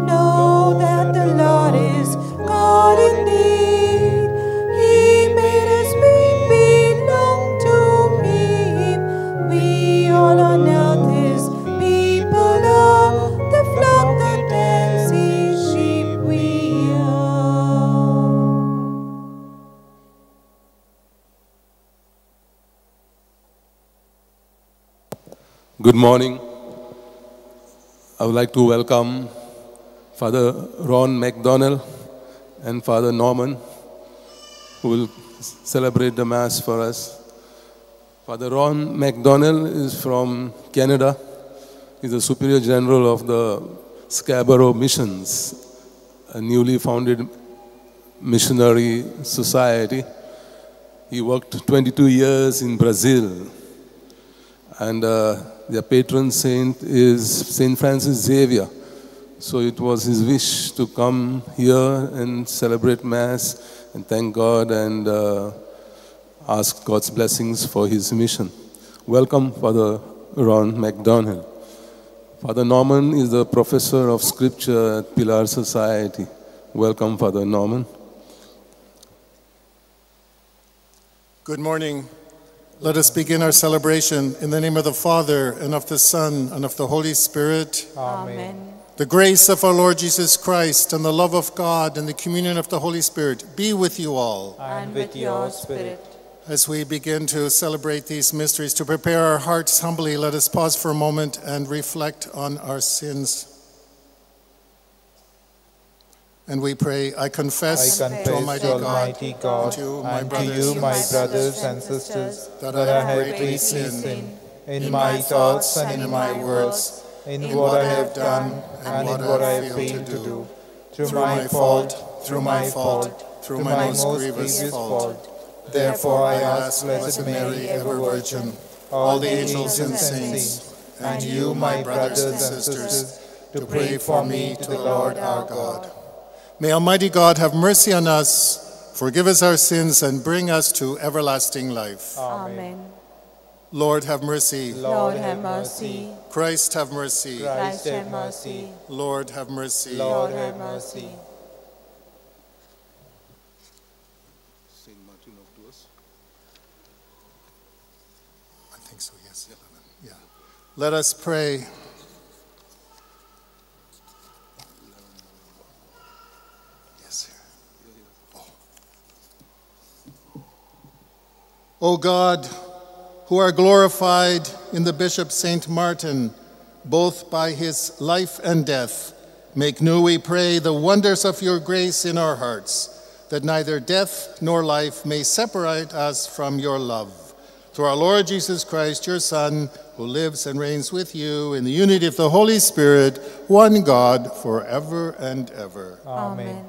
Know that the Lord is God indeed. He made us, we belong to Him. We all on earth His people are, the flock that tends His sheep we are. Good morning. I would like to welcome Father Ron McDonnell and Father Norman, who will celebrate the Mass for us. Father Ron McDonnell is from Canada. He's the Superior General of the Scarborough Missions, a newly founded missionary society. He worked 22 years in Brazil. And their patron saint is Saint Francis Xavier. So it was his wish to come here and celebrate Mass and thank God and ask God's blessings for his mission. Welcome, Father Ron McDonnell. Father Norman is the professor of Scripture at Pilar Society. Welcome, Father Norman. Good morning. Let us begin our celebration in the name of the Father, and of the Son, and of the Holy Spirit. Amen. The grace of our Lord Jesus Christ, and the love of God, and the communion of the Holy Spirit be with you all. And with your spirit. As we begin to celebrate these mysteries, to prepare our hearts humbly, let us pause for a moment and reflect on our sins. And we pray, I confess, I to confess Almighty to Almighty God, and to you, my and to brothers, you, my brothers and sisters, that that I I have have greatly greatly sinned sinned in my thoughts and in my words, in what I have done and in what I have failed to do. Through my fault, through my most grievous fault. Therefore I ask Blessed Mary, ever Virgin, all the angels and saints, and you, my brothers and sisters, to pray for me to the Lord our God. May Almighty God have mercy on us, forgive us our sins, and bring us to everlasting life. Amen. Lord, have mercy. Lord, have mercy. Christ, have mercy. Christ, have mercy. Lord, have mercy. Lord, have mercy. Saint Martin of Tours. I think so, yes. Yeah. Let us pray. Yes, here. O God, who are glorified in the Bishop Saint Martin, both by his life and death, make new, we pray, the wonders of your grace in our hearts, that neither death nor life may separate us from your love. through our Lord Jesus Christ, your Son, who lives and reigns with you in the unity of the Holy Spirit, one God, forever and ever. Amen.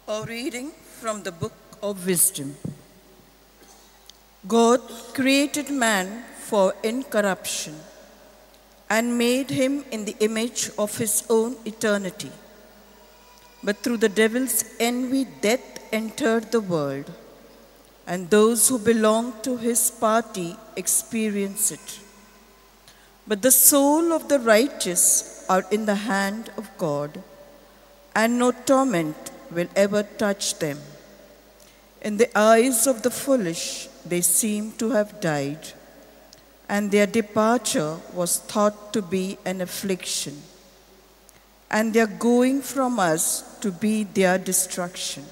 A reading from the Book of Wisdom. God created man for incorruption and made him in the image of his own eternity. But through the devil's envy, death entered the world, and those who belong to his party experience it. But the soul of the righteous are in the hand of God, and no torment will ever touch them. In the eyes of the foolish, they seem to have died, and their departure was thought to be an affliction, and their going from us to be their destruction.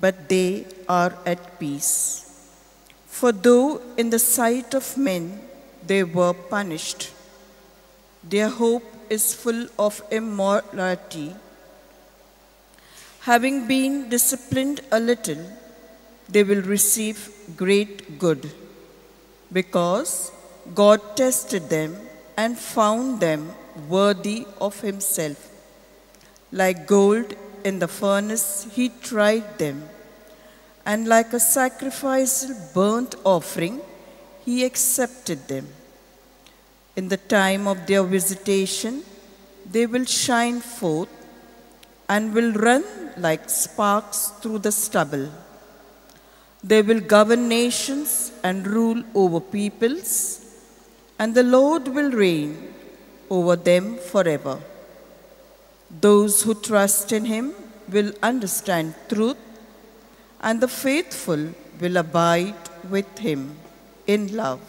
But they are at peace. For though in the sight of men they were punished, their hope is full of immorality. Having been disciplined a little, they will receive great good, because God tested them and found them worthy of himself. Like gold in the furnace, he tried them, and like a sacrificial burnt offering, he accepted them. In the time of their visitation, they will shine forth and will run like sparks through the stubble. They will govern nations and rule over peoples, and the Lord will reign over them forever. Those who trust in him will understand truth, and the faithful will abide with him in love,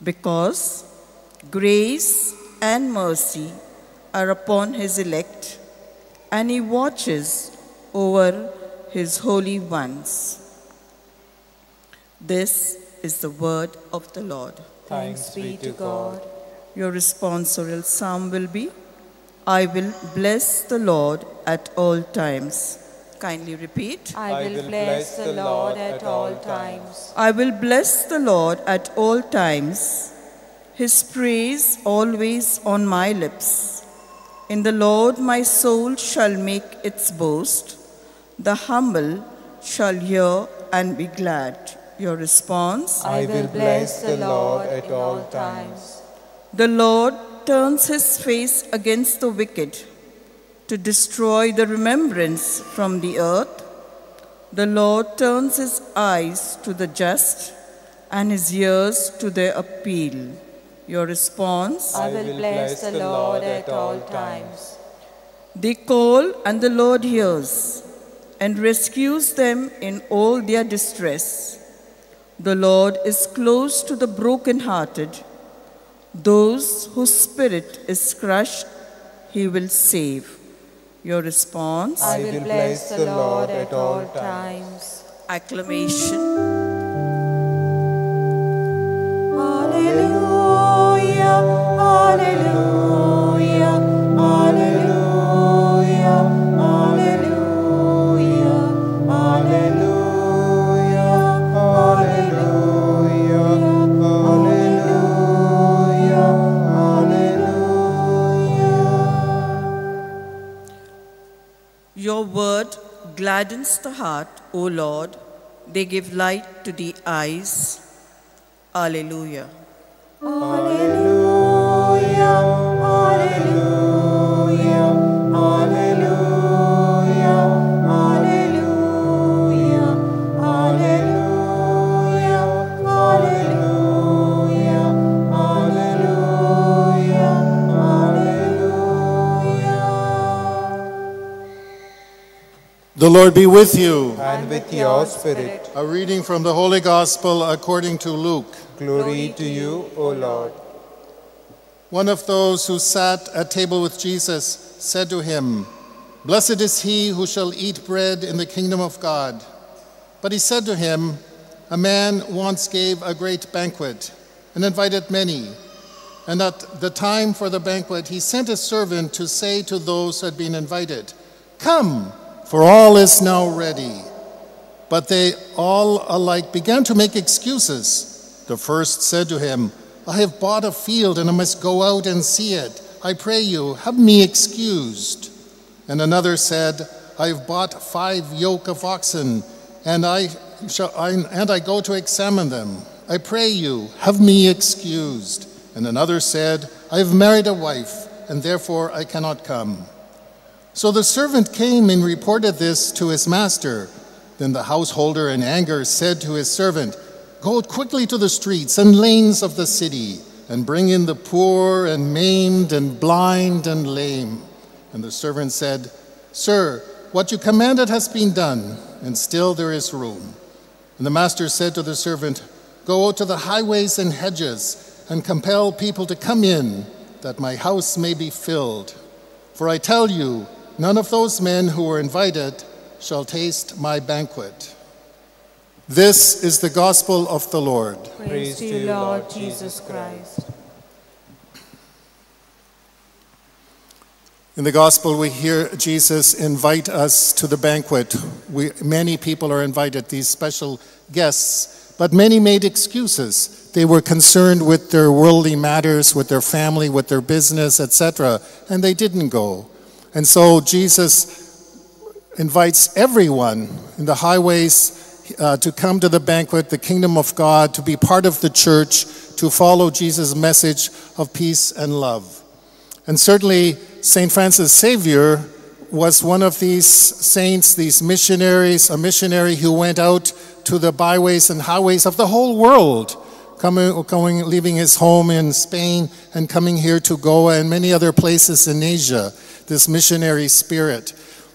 because grace and mercy are upon his elect, and he watches over his holy ones. This is the word of the Lord. Thanks be to God. Your responsorial psalm will be, I will bless the Lord at all times. Kindly repeat. I will bless the Lord at all times. I will bless the Lord at all times. His praise always on my lips. In the Lord my soul shall make its boast. The humble shall hear and be glad. Your response? I will bless the Lord at all times. The Lord turns his face against the wicked to destroy the remembrance from the earth. The Lord turns his eyes to the just and his ears to their appeal. Your response? I will bless the Lord at all times. They call and the Lord hears and rescues them in all their distress. The Lord is close to the brokenhearted. Those whose spirit is crushed, he will save. Your response? I will bless the Lord at all times. Acclamation. Alleluia, alleluia, alleluia, alleluia, alleluia, alleluia, alleluia. Your word gladdens the heart, O Lord. They give light to the eyes. Alleluia. Alleluia, alleluia, alleluia, alleluia, alleluia, alleluia, alleluia, alleluia. The Lord be with you. And with your spirit. A reading from the Holy Gospel according to Luke. Glory to you, O Lord. One of those who sat at table with Jesus said to him, Blessed is he who shall eat bread in the kingdom of God. But he said to him, a man once gave a great banquet and invited many. And at the time for the banquet, he sent a servant to say to those who had been invited, come, for all is now ready. But they all alike began to make excuses. The first said to him, I have bought a field and I must go out and see it. I pray you, have me excused. And another said, I have bought 5 yoke of oxen, and I go to examine them. I pray you, have me excused. And another said, I have married a wife, and therefore I cannot come. So the servant came and reported this to his master. Then the householder in anger said to his servant, go out quickly to the streets and lanes of the city, and bring in the poor and maimed and blind and lame. And the servant said, sir, what you commanded has been done, and still there is room. And the master said to the servant, go out to the highways and hedges, and compel people to come in, that my house may be filled. For I tell you, none of those men who were invited shall taste my banquet. This is the gospel of the Lord. Praise to you, Lord Jesus Christ. In the gospel, we hear Jesus invite us to the banquet. Many people are invited, these special guests, but many made excuses. They were concerned with their worldly matters, with their family, with their business, etc., and they didn't go. And so Jesus invites everyone in the highways to come to the banquet, the kingdom of God, to be part of the church, to follow Jesus' message of peace and love. And certainly, St. Francis Xavier was one of these saints, these missionaries, a missionary who went out to the byways and highways of the whole world, leaving his home in Spain and coming here to Goa and many other places in Asia, this missionary spirit.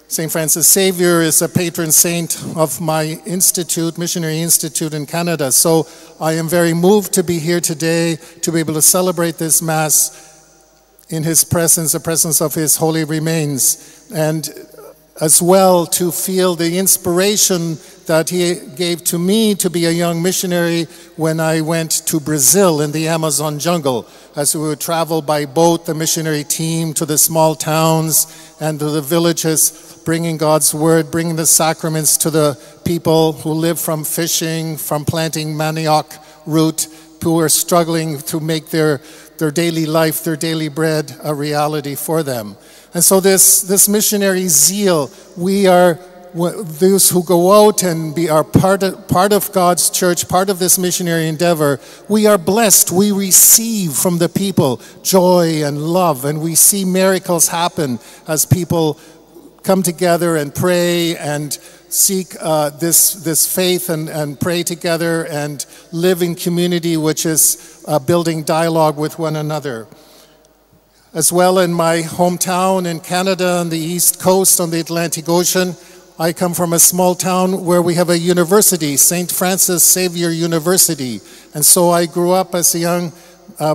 St. Francis Xavier is a patron saint of my institute, Missionary Institute in Canada. So I am very moved to be here today, to be able to celebrate this Mass in his presence, the presence of his holy remains, and as well to feel the inspiration that he gave to me to be a young missionary when I went to Brazil in the Amazon jungle. As we would travel by boat, the missionary team, to the small towns and to the villages, bringing God's word, bringing the sacraments to the people who live from fishing, from planting manioc root, who are struggling to make their daily life, their daily bread, a reality for them. And so this missionary zeal, we are those who go out and are part of God's church, part of this missionary endeavor. We are blessed. We receive from the people joy and love, and we see miracles happen as people come together and pray and seek this faith and pray together and live in community, which is building dialogue with one another. As well, in my hometown in Canada, on the East Coast, on the Atlantic Ocean, I come from a small town where we have a university, St. Francis Xavier University. And so I grew up as a young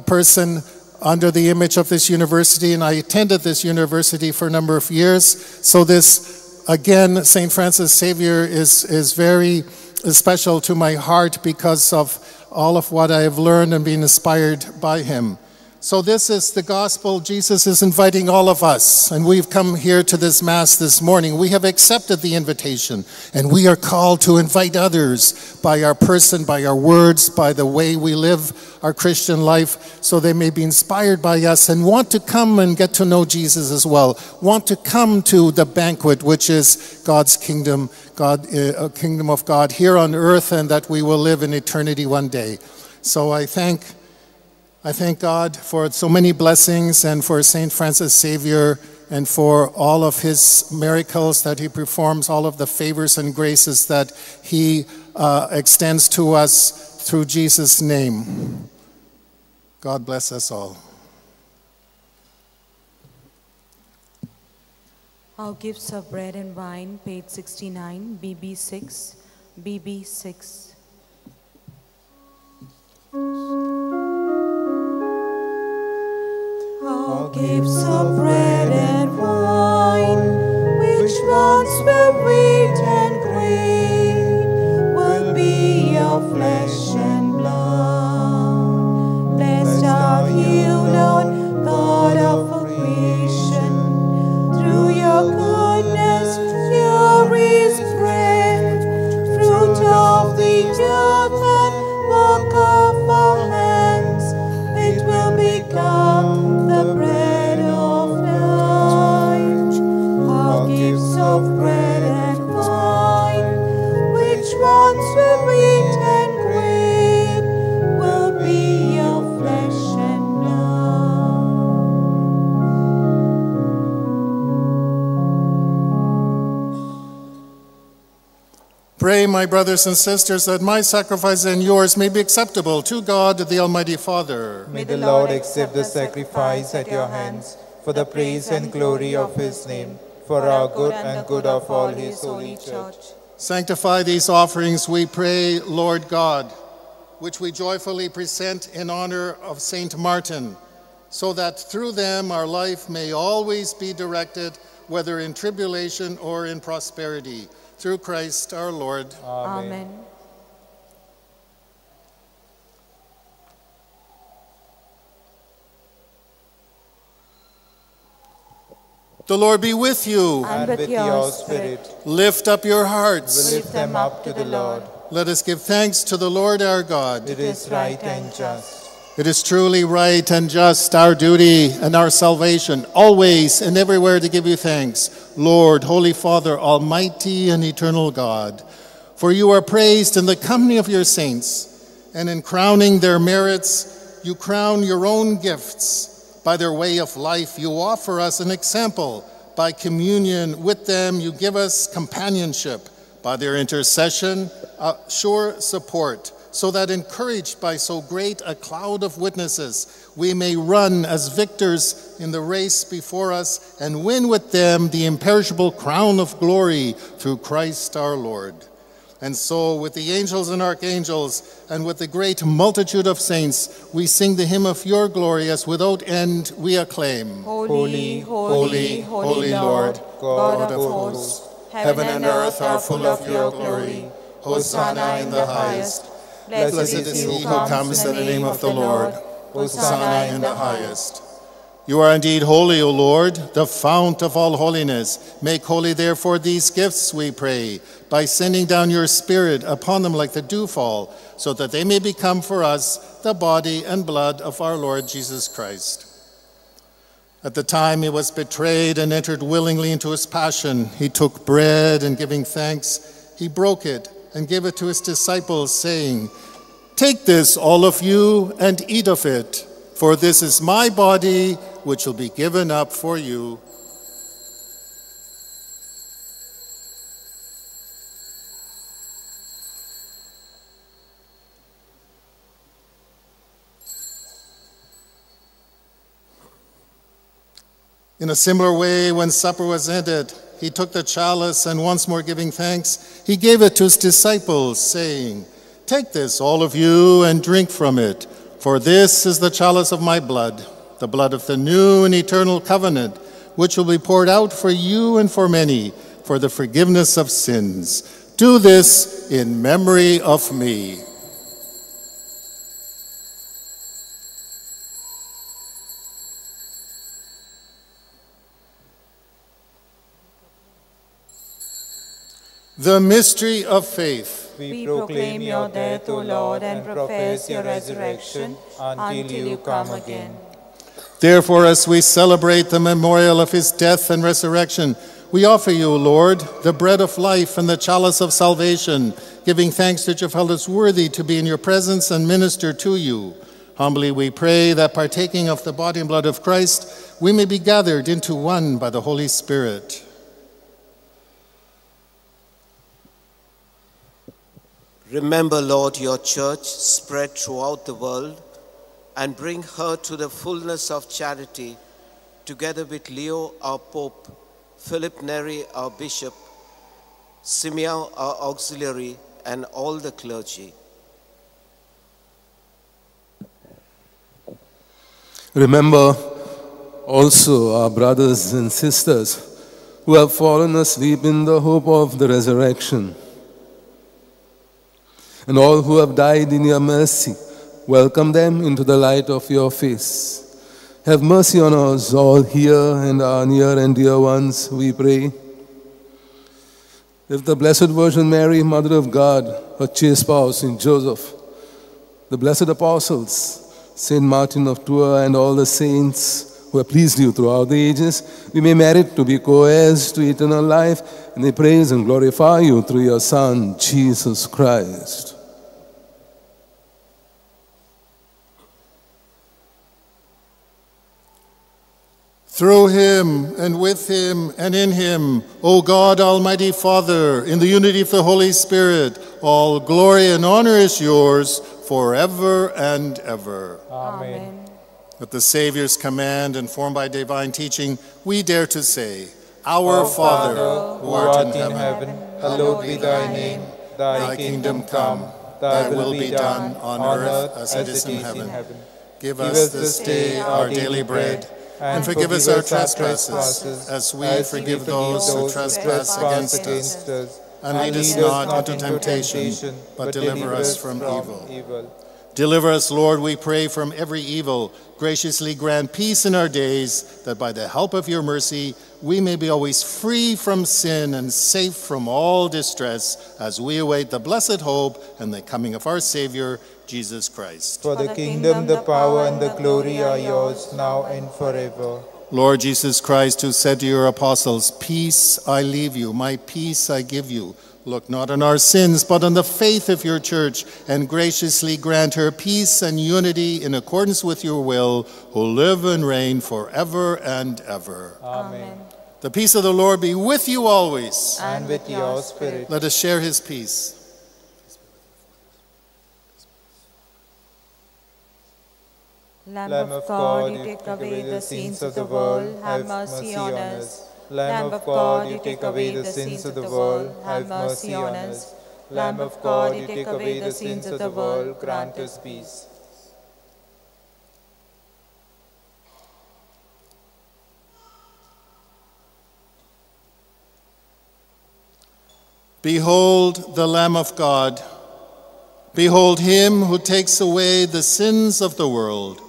person under the image of this university, and I attended this university for a number of years. So this, again, St. Francis Xavier is very special to my heart because of all of what I have learned and been inspired by him. So this is the gospel. Jesus is inviting all of us, and we've come here to this Mass this morning. We have accepted the invitation, and we are called to invite others by our person, by our words, by the way we live our Christian life, so they may be inspired by us and want to come and get to know Jesus as well, want to come to the banquet, which is God's kingdom, a kingdom of God here on earth, and that we will live in eternity one day. So I thank God for so many blessings, and for St. Francis Xavier, and for all of his miracles that he performs, all of the favors and graces that he extends to us through Jesus' name. God bless us all. Our gifts of bread and wine, page 69, BB6, BB6. Our gifts of bread and wine, we Pray, my brothers and sisters, that my sacrifice and yours may be acceptable to God, the Almighty Father. May the Lord accept the sacrifice at your hands for the praise and glory of his name, for our good and good of all his holy church. Sanctify these offerings, we pray, Lord God, which we joyfully present in honor of Saint Martin, so that through them our life may always be directed, whether in tribulation or in prosperity. Through Christ our Lord. Amen. The Lord be with you. And with your spirit. Lift up your hearts. Lift them up to the Lord. Let us give thanks to the Lord our God. It is right and just. It is truly right and just, our duty and our salvation, always and everywhere to give you thanks, Lord, Holy Father, Almighty and eternal God. For you are praised in the company of your saints, and in crowning their merits, you crown your own gifts. By their way of life, you offer us an example. By communion with them, you give us companionship. By their intercession, sure support, so that encouraged by so great a cloud of witnesses, we may run as victors in the race before us and win with them the imperishable crown of glory through Christ our Lord. And so with the angels and archangels and with the great multitude of saints, we sing the hymn of your glory as without end we acclaim. Holy, holy, holy Lord, God of hosts, heaven and earth are full of your glory. Hosanna in the highest. Blessed is he who comes in the name of the Lord. Hosanna in the highest. You are indeed holy, O Lord, the fount of all holiness. Make holy, therefore, these gifts, we pray, by sending down your Spirit upon them like the dewfall, so that they may become for us the body and blood of our Lord Jesus Christ. At the time he was betrayed and entered willingly into his passion, he took bread and giving thanks, he broke it and gave it to his disciples, saying, "Take this, all of you, and eat of it, for this is my body, which will be given up for you." In a similar way, when supper was ended, he took the chalice and once more giving thanks, he gave it to his disciples, saying, "Take this, all of you, and drink from it, for this is the chalice of my blood, the blood of the new and eternal covenant, which will be poured out for you and for many for the forgiveness of sins. Do this in memory of me." The mystery of faith. We proclaim your death, O Lord, and profess your resurrection until you come again. Therefore, as we celebrate the memorial of his death and resurrection, we offer you, Lord, the bread of life and the chalice of salvation, giving thanks that you have held us worthy to be in your presence and minister to you. Humbly we pray that partaking of the body and blood of Christ, we may be gathered into one by the Holy Spirit. Remember, Lord, your church spread throughout the world and bring her to the fullness of charity, together with Leo, our Pope, Philip Neri, our Bishop, Simeon, our Auxiliary, and all the clergy. Remember also our brothers and sisters who have fallen asleep in the hope of the resurrection, and all who have died in your mercy. Welcome them into the light of your face. Have mercy on us all here and our near and dear ones, we pray. If the Blessed Virgin Mary, Mother of God, her chaste spouse, Saint Joseph, the blessed apostles, Saint Martin of Tours, and all the saints who have pleased you throughout the ages, we may merit to be co-heirs to eternal life, and they praise and glorify you through your Son, Jesus Christ. Through him, and with him, and in him, O God, Almighty Father, in the unity of the Holy Spirit, all glory and honor is yours forever and ever. Amen. At the Savior's command, informed by divine teaching, we dare to say, Our Father, who art in heaven, hallowed be thy name. thy kingdom come, thy will be done on earth as it is in heaven. Give us this day our daily bread, and forgive us our trespasses, as we forgive those who trespass against us. And lead us not into temptation, but deliver us from evil. Deliver us, Lord, we pray, from every evil. Graciously grant peace in our days, that by the help of your mercy we may be always free from sin and safe from all distress, as we await the blessed hope and the coming of our Savior, Jesus Christ. For the kingdom, the power, and the glory are yours, now and forever. Lord Jesus Christ, who said to your apostles, Peace I leave you, my peace I give you. Look not on our sins, but on the faith of your church, and graciously grant her peace and unity in accordance with your will, who live and reign forever and ever. Amen. The peace of the Lord be with you always. And with your spirit. Let us share his peace. Lamb of God, you take away the sins of the world, have mercy on us. Lamb of God, you take away the sins of the world, have mercy on us. Lamb of God, you take away the sins of the world, grant us peace. Behold the Lamb of God. Behold him who takes away the sins of the world.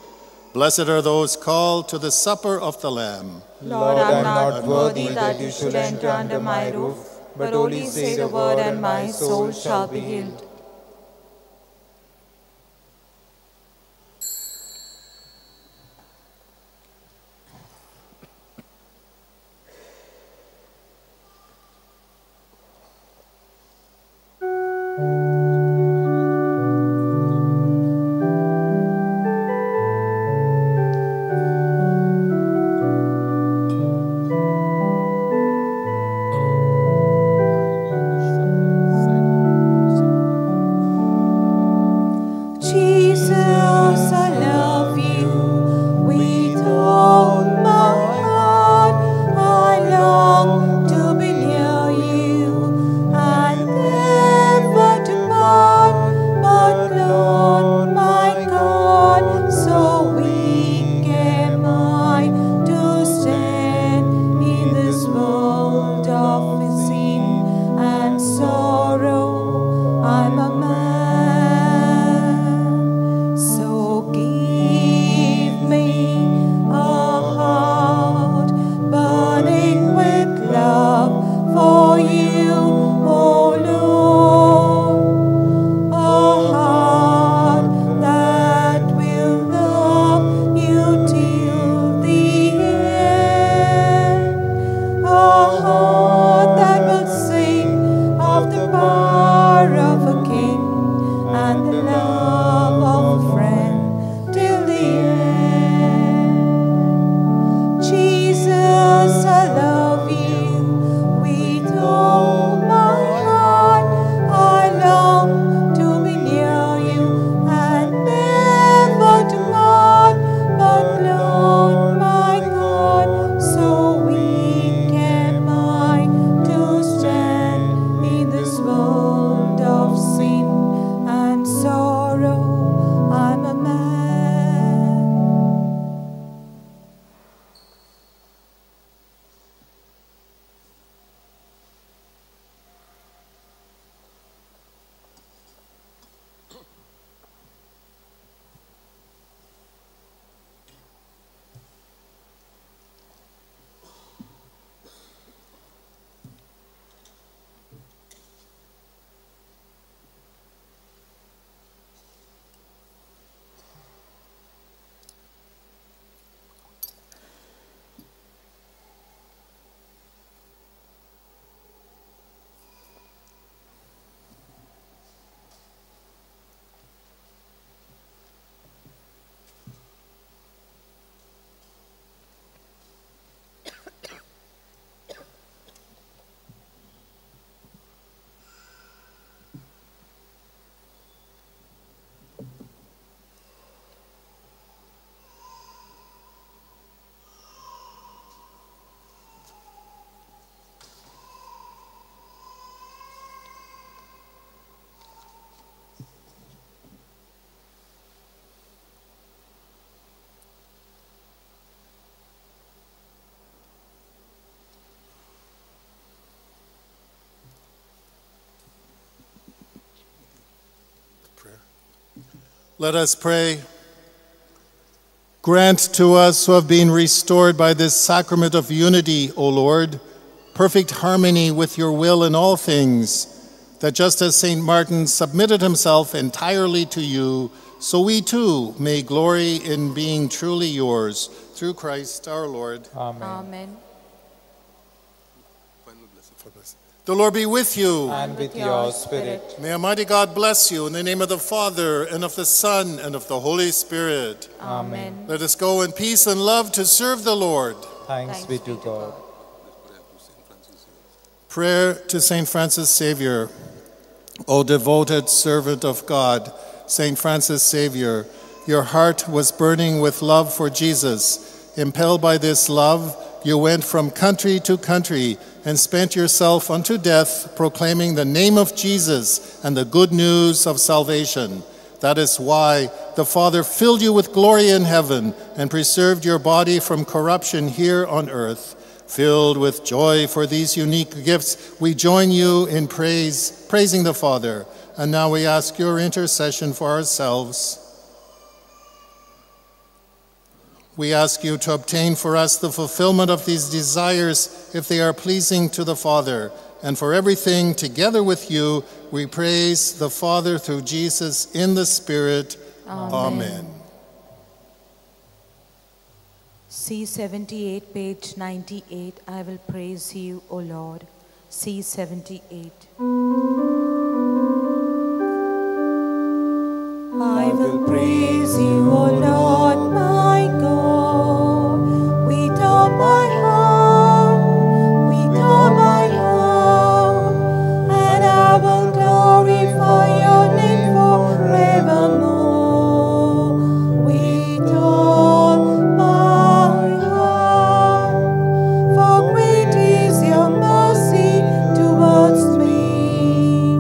Blessed are those called to the supper of the Lamb. Lord, I am not worthy that you should enter under my roof, but only say the word and my soul shall be healed. Let us pray. Grant to us who have been restored by this sacrament of unity, O Lord, perfect harmony with your will in all things, that just as St. Martin submitted himself entirely to you, so we too may glory in being truly yours, through Christ our Lord. Amen. Amen. The Lord be with you. And with your spirit. May Almighty God bless you in the name of the Father, and of the Son, and of the Holy Spirit. Amen. Let us go in peace and love to serve the Lord. Thanks be to God. Prayer to St. Francis Xavier. O devoted servant of God, St. Francis Xavier, your heart was burning with love for Jesus. Impelled by this love, you went from country to country and spent yourself unto death proclaiming the name of Jesus and the good news of salvation. That is why the Father filled you with glory in heaven and preserved your body from corruption here on earth. Filled with joy for these unique gifts, we join you in praising the Father. And now we ask your intercession for ourselves. We ask you to obtain for us the fulfillment of these desires if they are pleasing to the Father. And for everything, together with you, we praise the Father through Jesus in the Spirit. Amen. C78, page 98. I will praise you, O Lord. C78. I will praise you, O Lord, my God, with all my heart, with all my heart, and I will glorify your name forevermore, with all my heart, for great is your mercy towards me.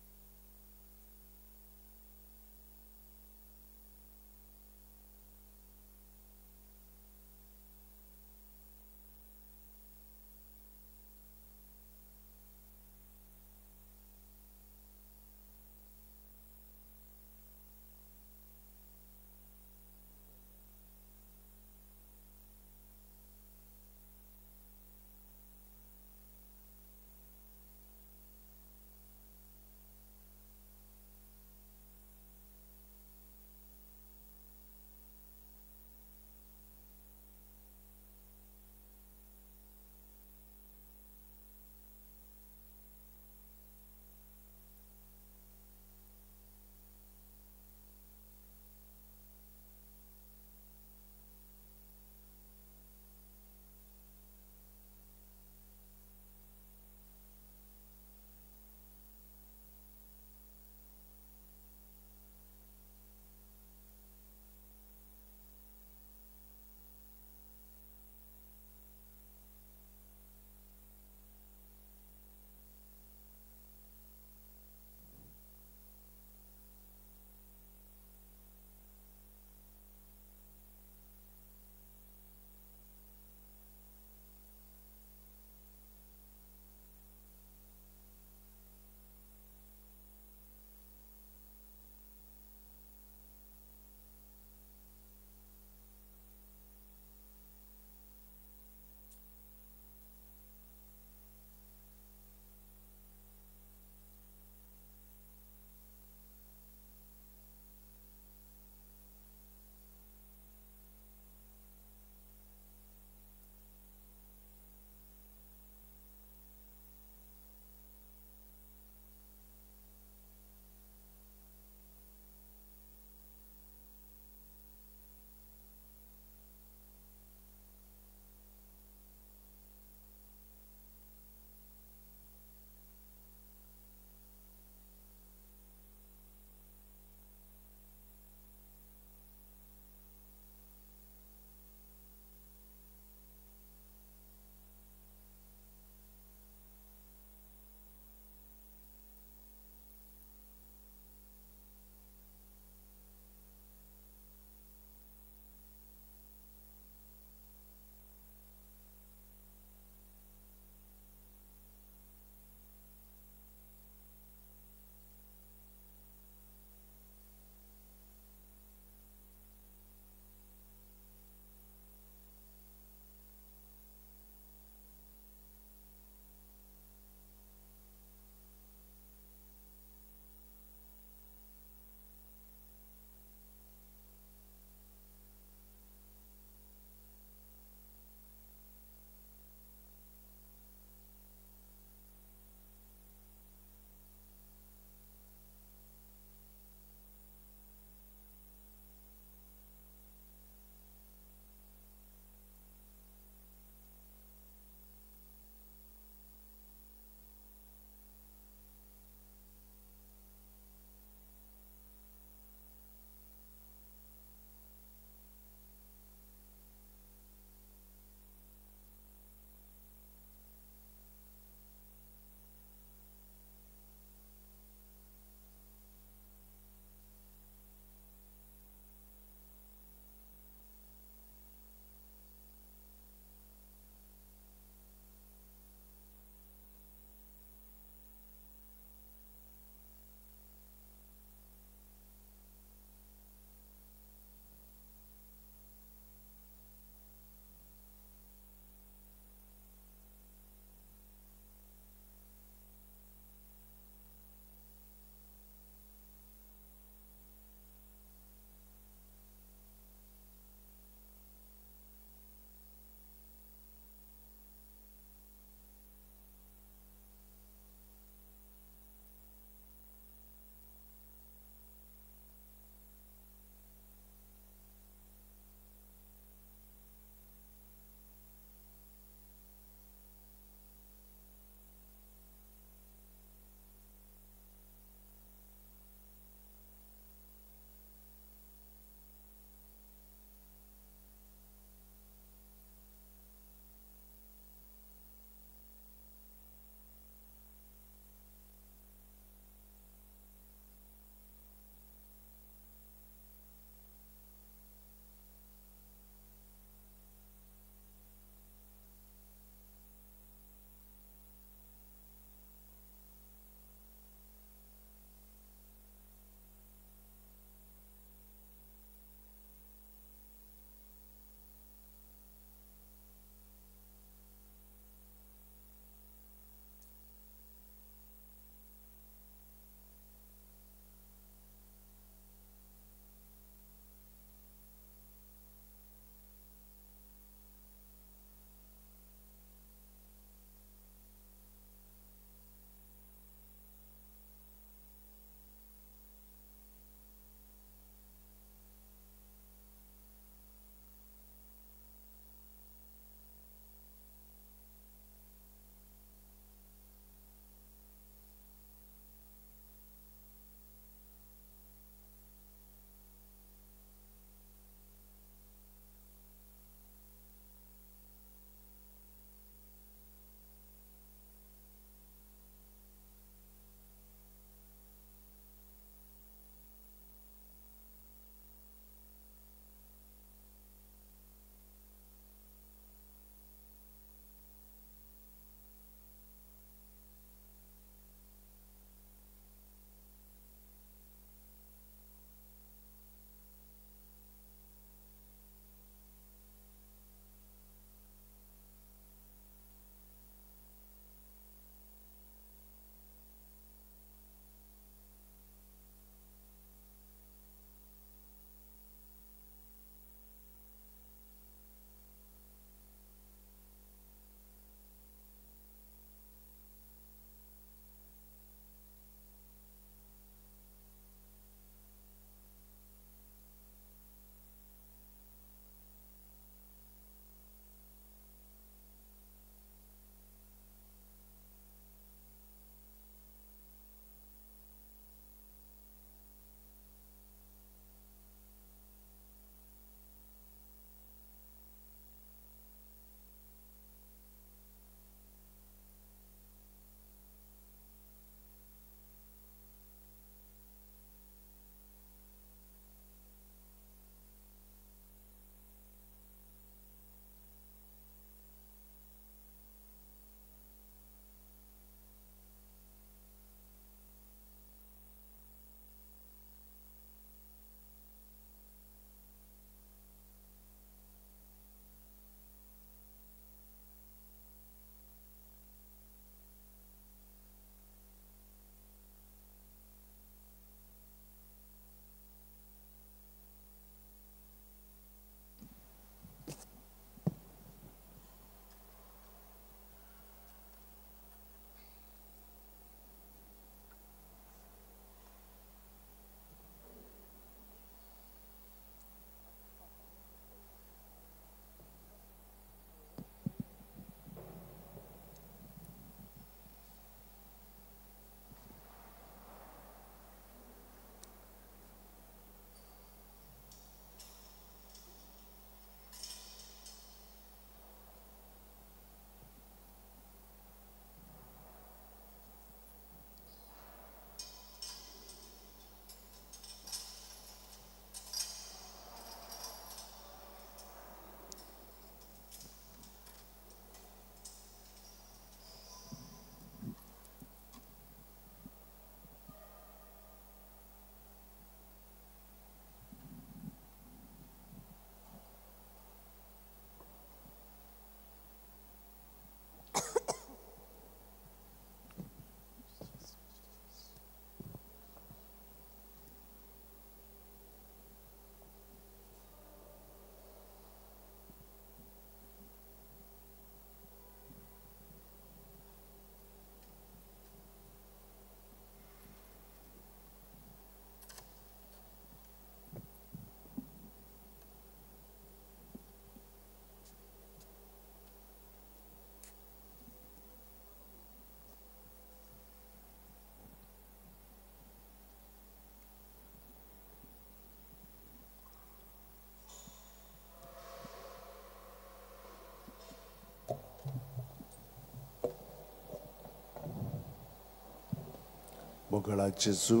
मोगळा जेजू,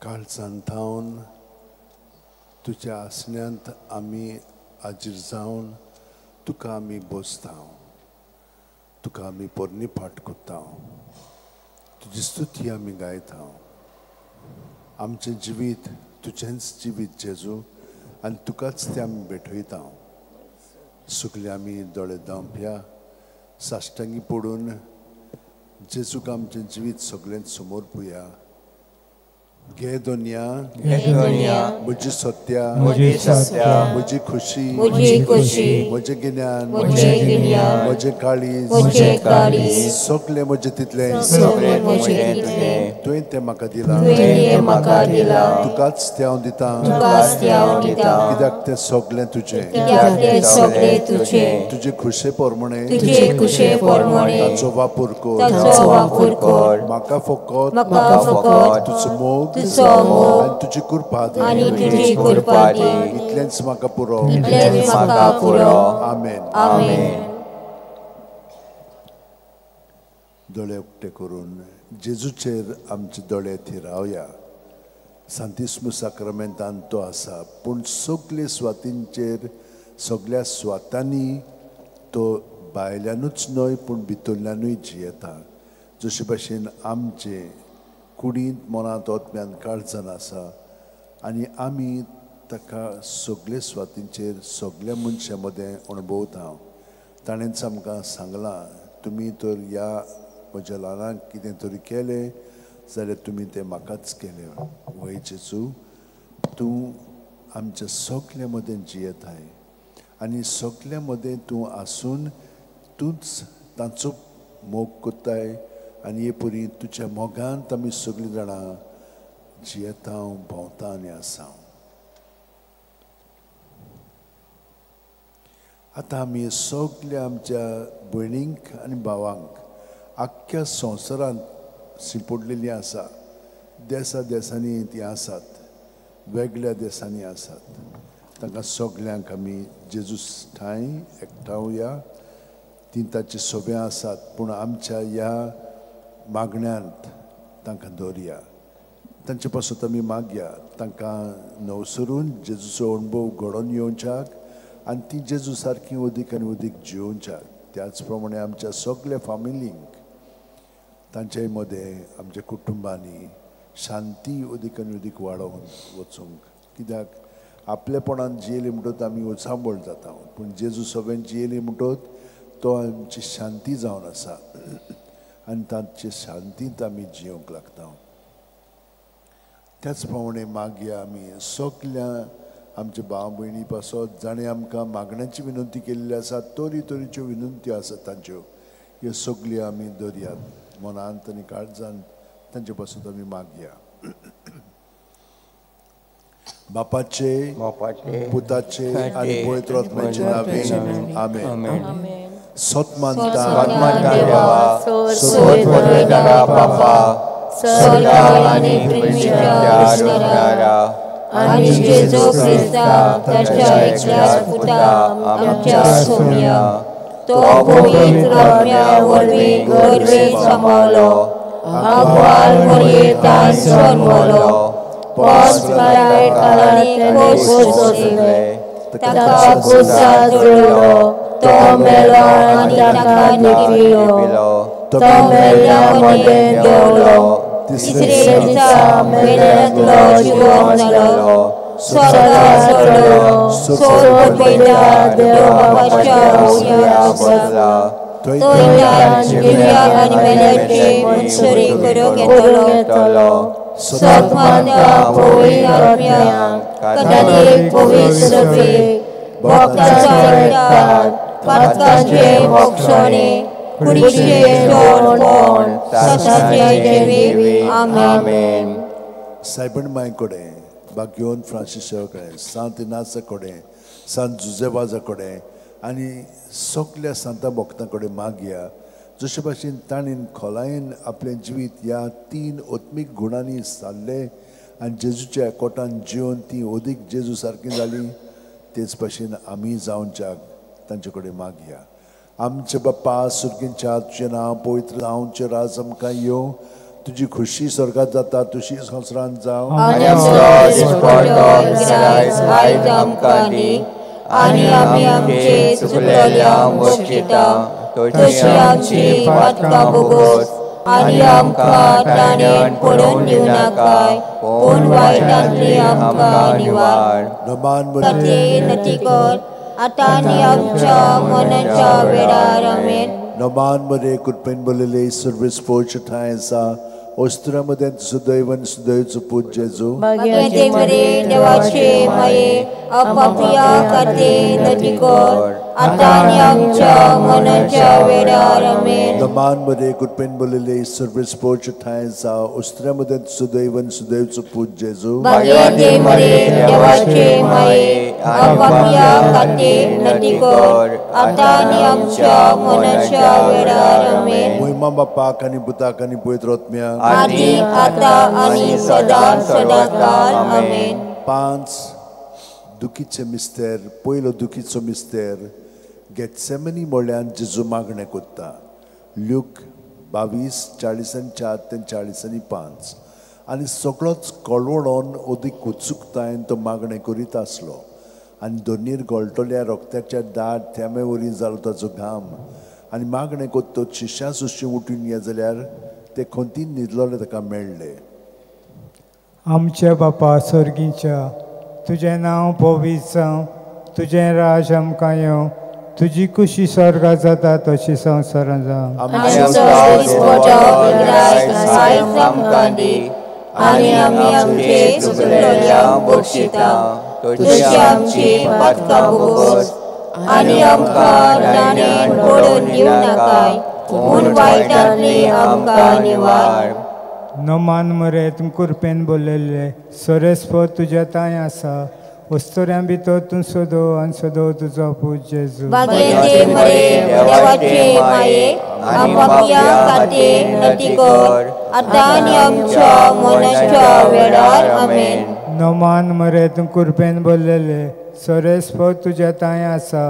काळजांत थावन तुज्या आसण्यांत आमी हाजीर जावन तुका आमी बोसता, तुका आमी पोरणी पाठ कोत्ता, तुजी स्तुती आमी गायता. आमचें जिवीत तुजेंच जिवीत जेजू आनी तुकाच तें आमी भेटयता. सुकले आमी दोळे धांवप्या साश्टांगी पडून जेजूक आमचें जिवीत सगळें समोर पळोवया. घे दोनिया म्हजी सत्या, म्हजी खुशी, म्हजें गिन्यान, म्हजें काळीज, सगळें म्हजें तितलें तुवें तें म्हाका दिलां. तुकाच तें हांव दितां, कित्याक तें सगळें तुजें. तुजे खुशे पोरमणे ताचो वापर कर. म्हाका फकत तुजो मोग आनी तुजी कृपा दी. इतलेंच म्हाका पुरो. आमेन. दोळे उक्ते करून जेजूचेर आमचे दोळे थिरावया. सांतिस्म साक्रामेंतान तो आसा, पूण सगळे स्वातींचेर सगळ्या स्वातांनी तो भायल्यानूच न्हय पूण भितरल्यानूय जियेता. जशे भाशेन आमचे कुडींत मनांत ओतम्यान काळजान आसा आनी आमी ताका सगळे स्वातींचेर सगळ्या मनशां मदें अणभवता. ताणेंच आमकां सांगलां, तुमी तर ह्या म्हज्या ल्हानाक कितें तरी केलें जाल्यार तुमी तें म्हाकाच केलें. वय जेजू, तूं आमच्या सगळ्या मदें जियेताय आनी सगळ्या मदें तूं आसून तूंच तांचो मोग कोत्ताय आनी हे परी तुज्या मोगांत आमी सगळीं जाणां जियेता, भोंवता आनी आसा. आतां आमी सगळ्या आमच्या भयणींक आनी भावांक आख्ख्या संवसारांत शिंपडलेलीं आसा. देसांनी तीं आसात, वेगळ्या देसांनी आसात. तांकां सगळ्यांक आमी जेजू ठाय एकठांवया. तीं ताची सोब्यां आसात, पूण आमच्या ह्या मागण्यांत तांकां दवरया. तांचे पासून आमी मागया तांकां नवसरून जेजूचो अणभव घडोवन येवच्याक आनी ती जेजू सारकी अदीक आनी अदीक जिवोवच्याक. त्याच प्रमाणे आमच्या सगळ्या फामिलींक तांचे मदें आमच्या कुटुंबांनी शांती अदीक आनी अदीक वाडोवन वचूंक. कित्याक आपलेपणान जियेली म्हणटच आमी उचांबळ जाता, पूण जेजू सगळ्यांची जियेली म्हणटच तो आमची शांती जावन आसा आनी तांचे शांतींत आमी जियोंक लागता. त्याच प्रमाणे मागया आमी सगळ्या आमच्या भाव भयणी पासत जाणें आमकां मागण्यांची विनंती केल्ली आसा, तरेच्यो विनंत्यो आसात तांच्यो, ह्यो सगळ्यो आमी दवरयात मनांत आनी काळजांत. तांचे पासून आमी मागया. बापाचे, पुताचे आनी पवित्र आत्म्याचे नांवें. आमेन. सत मानता आनी जेजू ख्रिस्ता ताच्या एकल्याच पुता आमच्या सोम्या, तो पवित्र आत्म्या वरवीं गर्भेंत सांबाळलो, अग्वाल मरयेंतान जल्मलो, पोंस पिलातांनी कोसले, ताका क्रुसार जोडलो, तो मेलो आनी ताका न्हिदलो, तो मेल्या मदें देंवलो, तिसरे दिसा मेल्यांतलो जिवंत जालो, स्वर्गाक चडलो, सोद पयता देव बापाच्या ओंवळ्यार बसला, तो इल्ल्यान जिविल्ल्या आनी मेल्यांची मनसुरी करूंक येतलो. सत मानता पवित्र आत्म्याक, कदालीक पवित्र सभेक, भक्तांचो आयतार, पातकांचे मोक्षणे, कुडीचे तोंड सासाचे जेवी. आमेन. सायबण माय कडेन, बाग्योन फ्रांसिसा कडेन, सांत इनासा कडेन, सांत जुजेबाजा कडेन आनी सगळ्या सांता भक्तां कडेन मागया. जशे भाशेन ताणें खोलायेन आपलें जिवीत ह्या 3 आत्मीक गुणांनी सारलें आनी जेजूच्या एकवटान जिवन ती अदीक जेजू सारकी जाली, तेच भाशेन आमी जावच्याक तांचे कडेन मागया. आमचे बाप्पा सुर्गींच्या तुजें नांव पवित्र जावचें, राज आमकां येवं, तुझी खुशी स्वर्गात जाता तुझी संवसारांत जावं आनी आमचो दिसपट्टो गिरायज आयज आमकां दी आनी आमी आमचे चुकलेल्यांक बक्षिता तशी आमची पातकां भोगोस आनी आमकां ताणेन पडून दिवं नाकाय पूण वायटांतली आमकां निवार खातीर नती कर आतां आनी आमच्या मनाच्या वेळार आमेन नमान मध्ये कुटपेन बोललेले सर्विस पोच ठायसा ओस्त्रामध्ये सुदैवन सुदैवचो पूज जेजू भाग्याचे मरे देवाचे माये अपापिया खातीर नती कर आतां आनी आमच्या मनाच्या वेळार आमेन नमान मध्ये कुटपेन बोललेले सर्विस पोच ठायसा ओस्त्रामध्ये सुदैवन सुदैवचो पूज जेजू भाग्याचे मरे देवाचे माये अपापिया खातीर नती कर आतां आनी आमच्या मनाच्या वेळार आमेन महिमा बापाक आनी पुताक आनी पवित्र आत्म्याक आदी आतां आनी सदां सदांकाळ आमेन 5 दुखीचे मिस्तेर पयलो दुखीचो मिस्तेर गेत्सेमनी मोळ्यान जेजू मागणें कोत्ता ल्यूक 22:40 ते 40:5 आनी सगळोच कळवळोन ओदीक उत्सुकतायेन तो मागणें करीत आसलो आनी दोनीर गळटल्या रोगत्याच्या दाट थेंबे वरी जालो ताचो घाम आनी मागणें कोत्तो शिश्यां सुशी उठून ये जाल्यार ते खंतीन न्हिदलोले ताका मेळ्ळे आमच्या बापा सर्गीच्या तुजें नांव पवित्र जावं तुजें राज आमकां येवं तुजी खुशी स्वर्गात जाता तशी संवसारांत जावं आमचो दिसपट्टो गिरायज आयज आमकां दी आनी आमी आमचे चुकलेल्यांक बक्षिता तशी आमची पातकां भोगोस आनी आमकां ताणेन पडून दिवं नाकाय पूण वायटांतली आमकां निवार नमान मरे तुम कुरपेन बोललेले सोरेस्पो तुज्या तांय आसा वस्तोऱ्यां भितर तूं सोदो आनी सोदो तुजो पूज जेजू भाग्याचे मरे देवाचे माये अपापिया खातीर नती कर आतां आनी आमच्या मनाच्या वेळार आमेन नमान मरे तुम कुरपेन बोललेले सोरेस्पो तुज्या तांय आसा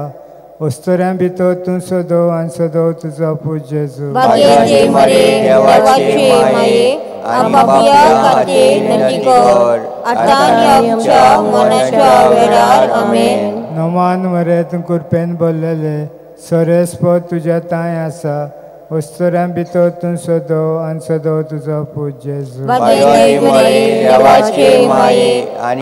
वस्तोऱ्यां भितर तूं सोदो आनी सोदो तुजो पूज जेजू भाग्याचे मरे देवाचे माये अपापिया खातीर नती कर आतां आनी आमच्या मनाच्या वेळार आमेन नमान मरे तुम कुरपेन बोललेले सोरेस्पो तुज्या तांय आसा वस्तोऱ्यां भितर तूं सोदो आनी सोदो तुजो पूज जेजू भाग्याचे मरे देवाचे माये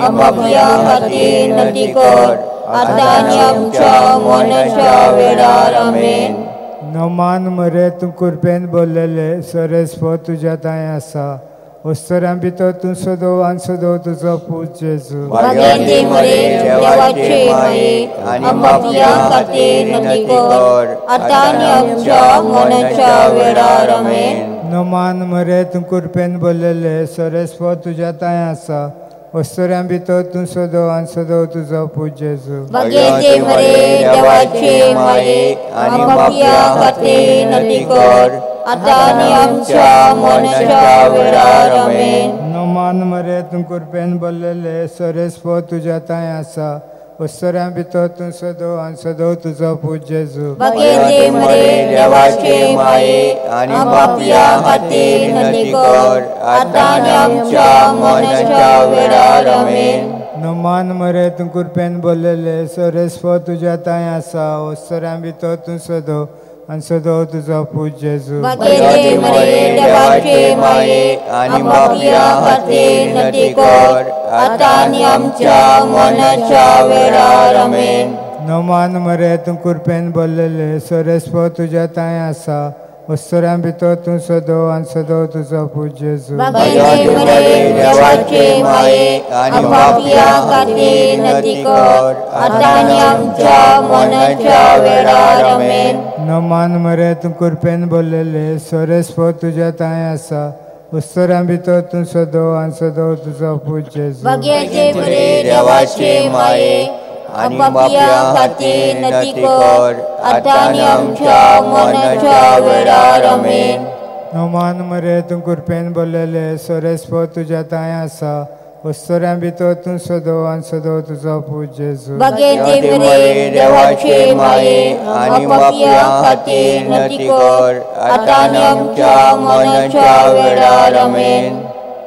अपापिया खातीर नती कर आतां आनी आमच्या मनाच्या वेळार आमेन नमान मरे तूं कुरपेन बोललेले सोरेस्पो तुज्या तांय आसा वस्तोऱ्यां भितर तूं सोदो आनी सोदो तुजो पूज जेजू भाग्याचे मरे देवाचे माये अपापिया खातीर नती कर आतां आनी आमच्या मनाच्या वेळार आमेन नमान मरे तूं कुरपेन बोललेले सोरेस्पो तुज्या तांय आसा वस्तोऱ्यां भितर तूं सोदो आनी सोदो तुजो पूज जेजू भाग्याचे मरे देवाचे माये अपापिया खातीर नती कर आतां आनी आमच्या मनाच्या वेळार आमेन नमान मरे तूं कुरपेन बोललेले सोरेस्पो तुज्या तांय आसा वस्तोऱ्यां भितर तूं सोदो आनी सोदो तुजो पूज जेजू भाग्याचे मरे देवाचे माये अपापिया खातीर नती कर आतां आनी आमच्या मनाच्या वेळार आमेन नमान मरे तूं कुरपेन बोललेले सोरेस्पो तुज्या तांय आसा वस्तोऱ्यां भितर तूं सोदो आनी सोदो तुजो पूज जेजू भाग्याचे मरे देवाचे माये अपापिया खातीर नती कर आतां आनी आमच्या मनाच्या वेळार आमेन नमान मरे तूं कुरपेन बोललेले सोरेस्पो तुज्या तांय आसा वस्तोऱ्यां भितर तूं सोदो आनी सोदो तुजो पूज जेजू भाग्याचे मरे देवाचे माये अपापिया खातीर नती कर आतां आनी आमच्या मनाच्या वेळार आमेन नमान मरे तूं कुरपेन बोललेले सोरेस्पो तुज्या तांय आसा वस्तोऱ्यां भितर तूं सोदो आनी सोदो तुजो पूज जेजू भाग्याचे मरे देवाचे माये अपापिया खातीर नती कर आतां आनी आमच्या मनाच्या वेळार आमेन नमान मरे तूं कुरपेन बोललेले सोरेस्पो तुज्या तांय आसा उस्तोऱ्यां भितर तूं सोदो आनी सोदो तुजो पूत जेजू भगेते बरे देवाचे माये आनी पापियां खातीर नती कर आतां आनी आमच्या मरणाच्या वेळार आमेन.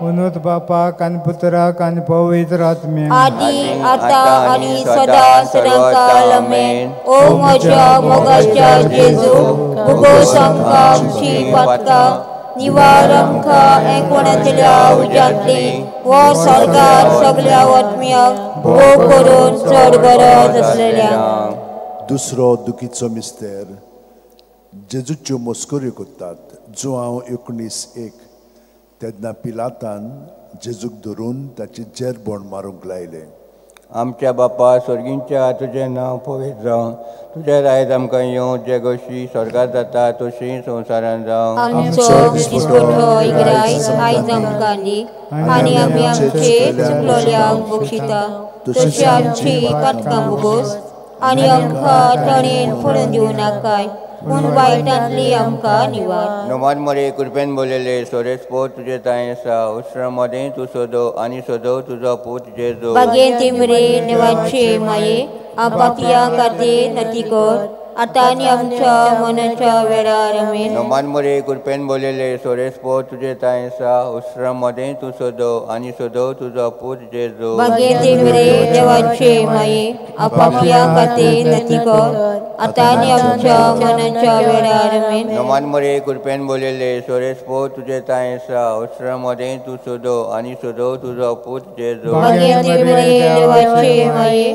उन्नत बापाक आनी पुत्राक आनी पवित्र आत्म्याक आदी आतां आनी सदां सदांकाळ आमेन. ओ म्हज्या मोगाच्या जेजू भुगोस आमकां आमची पातकां निवार आमकां एकवणांतल्या उज्यांतली वो सरकार सगळ्या आत्म्याक भोग करून चड गरज आसलेल्या. दुसरो दुखीचो मिस्तेर जेजूच्यो मस्कऱ्यो करतात जो हांव 19:1 तेन्ना पिलातान जेजूक धरून ताची जेरबोण मारूंक लायले. आमच्या बापा स्वर्गींच्या तुजें नांव पवित्र जावं तुजें रायज आमकां येवं जे गोश्टी स्वर्गांत जाता तशी संवसारांत जावं. आमचो दिसपट्टो इग्रायज आयज आमकां दी आनी आमी आमचे चुकलोल्यांक बक्षिता तशी आमची पातकां भोगोस आनी आमकां तणेन पडून दिवं नाकाय पूण वायटांतली आमकां निवार. नोमान मरे कृपेन बोलेले सोरेस्पो तुजे ताय आसा उश्र मदें तूं सोदो आनी सोदो तुजो पूत जेजू. बागे तिमरे देवाचे माये पापियां खातीर नती कर आतां आनी आमच्या मरणाच्या वेळार आमेन. नोमान मरे कृपेन बोलेले सोरेस्पो तुजे ताय आसा उश्र मदें तूं सोदो आनी सोदो तुजो पूत जेजू. बागे तिमरे देवाचे माये पापियां खातीर नती कर आतां आनी आमच्या मरणाच्या वेळार आमेन. नोमान मरे कृपेन बोलेले सोरेस्पो तुजे ताय आसा उश्र मदें तूं सोदो आनी सोदो तुजो पूत जेजू. बागे तिमरे देवाचे माये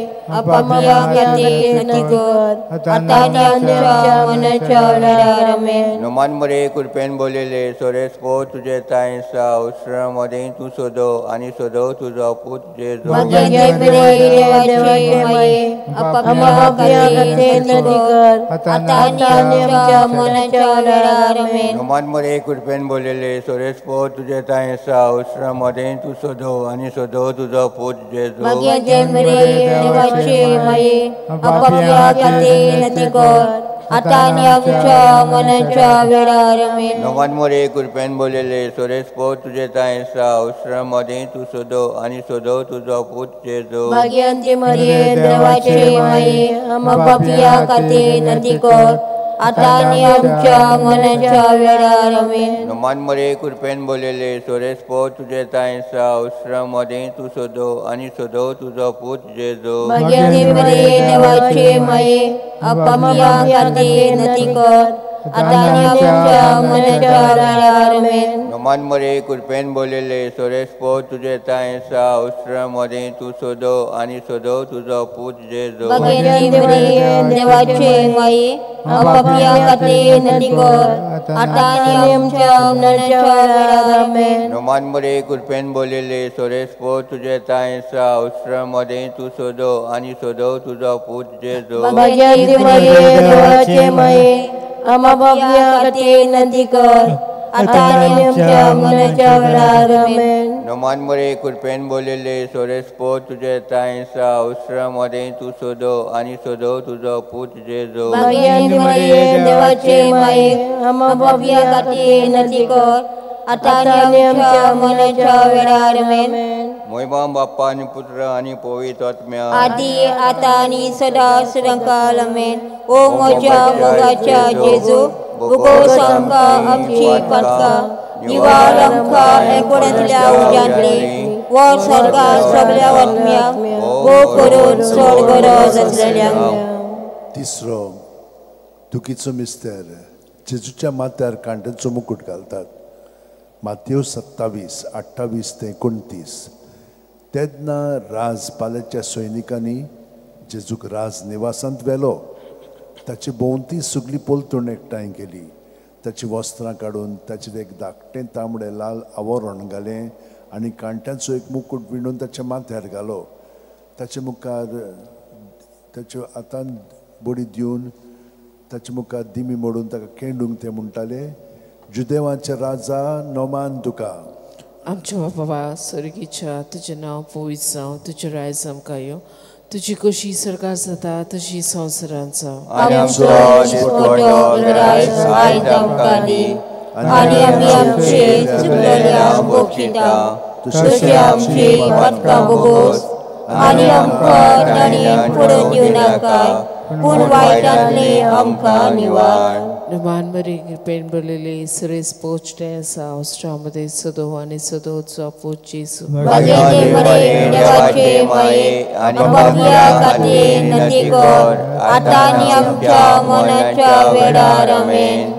पापियां खातीर नती कर आतां आनी आमच्या मरणाच्या वेळार आमेन. नोमान मरे कृपेन बोलेले सोरेस्पो तुजे ताय आसा उश्र मदें तूं सोदो आनी सोदो तुजो पूत जेजू. बागे तिमरे देवाचे माये पापियां खातीर नती कर आतां आनी आमच्या मरणाच्या वेळार आमेन. नोमान मरे कृपेन बोलेले सोरेस्पो तुजे ताय आसा उश्र मदें तूं सोदो आनी सोदो तुजो पूत जेजू. बागे तिमरे देवाचे माये पापियां खातीर नती कर आतां आनी आमच्या मरणाच्या वेळार आमेन. नोमान मरे कृपेन बोलेले सोरेस्पो तुजे ताय आसा उश्र मदें तूं सोदो आनी सोदो तुजो पूत जेजू. बागे तिमरे देवाचे माये पापियां खातीर नती कर आतां आनी आमच्या मरणाच्या वेळार आमेन. नोमान मरे कृपेन बोलेले सोरेस्पो तुजे ताय आसा उश्र मदें तूं सोदो आनी सोदो तुजो पूत जेजू. बागे तिमरे देवाचे माये पापियां खातीर नती कर आतां आनी आमच्या मरणाच्या वेळार आमेन. नोमान मरे कृपेन बोलेले सोरेस्पो तुजे ताय आसा उश्र मदें तूं सोदो आनी सोदो तुजो पूत जेजू. बागे तिमरे देवाचे माये पापियां खातीर नती कर आतां आनी आमच्या मरणाच्या वेळार आमेन. नोमान मरे कृपेन बोलेले सोरेस्पो तुजे ताय आसा उश्र मदें तूं सोदो आनी सोदो तुजो पूत जेजू. बागे तिमरे देवाचे माये पापियां खातीर नती कर आतां आनी आमच्या मरणाच्या वेळार आमेन. नोमान मरे कृपेन बोलेले सोरेस्पो तुजे ताय आसा उश्र मदें तूं सोदो आनी सोदो तुजो पूत जेजू. बागे तिमरे देवाचे माये पापियां खातीर नती कर आतां आनी आमच्या मरणाच्या वेळार आमेन. मोयबा बाप्पा आनी पुत्र आनी पवित्र आत्म्या आदी आतां आनी सदां सदांकाळ आमेन. ओ म्हज्या मोगाच्या जेजू भुगोस आमकां आमची पातकां निवार आमकां एकवणांतल्या उज्यांतली वर सरकार सगळ्या आत्म्याक भोग करून चड गरज आसलेल्यांक. तिसरो दुखीचो मिस्तेर जेजूच्या माथ्यार कांट्याचो मुकुट घालतात. माथ्येव 27:28-29 तेन्ना राजपाल्याच्या सैनिकांनी जेजूक राज निवासांत व्हेलो. ताची भोंवती सगळी पोलतून एकठांय केली. ताची वस्त्रां काडून ताचेर एक धाकटें तांबडें लाल आवरण घालें आनी कांट्याचो एक मुकुट विणून ताच्या माथ्यार घालो. ताचे मुखार ताच्या हातान बडी दिवन ताच्या मुखार दिमी मोडून ताका केंडूंक ते म्हणटाले जुदेवाचे राजा नोमान तुका. आमच्या बाबा सर्गीच्या तुजें नांव पवित्र जावं तुजें रायज आमकां येवं तुजी कशी सरकार जाता तशी संवसारांत जावं. आमचो दिसपट्टो रायज आयज आमकां दी आनी आमी आमचे चुकलोल्यांक बक्षिता तशी आमची पदकां भोगोस आनी आमकां नडीन पडून दिवं नाका पूण वायटांतली आमकां निवार. Numan Maria कृपेन भरलेली सुरेश पोचते सावस्त्रामध्ये सदो आणि सदोचा पोच जेसू. भगवते मरे देवाचे माये पापिया खातीर नदी कर आतां आनी आमच्या मरणाच्या वेळार आमेन.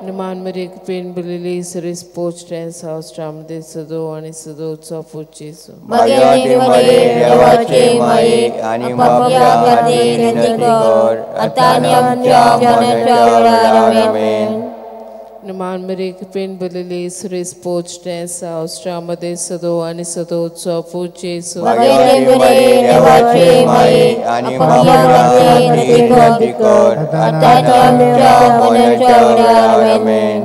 Numan Maria कृपेन भरलेली सुरेश पोचते सावस्त्रामध्ये सदो आणि सदोचा पोच जेसू. भगवते मरे देवाचे माये पापिया खातीर नदी कर आतां आनी आमच्या मरणाच्या वेळार आमेन. Numan Maria कृपेन भरलेली सुरेश पोचते सावस्त्रामध्ये सदो आणि सदोचा पोच जेसू. भगवते मरे देवाचे माये पापिया खातीर नदी कर आतां आनी आमच्या मरणाच्या वेळार आमेन.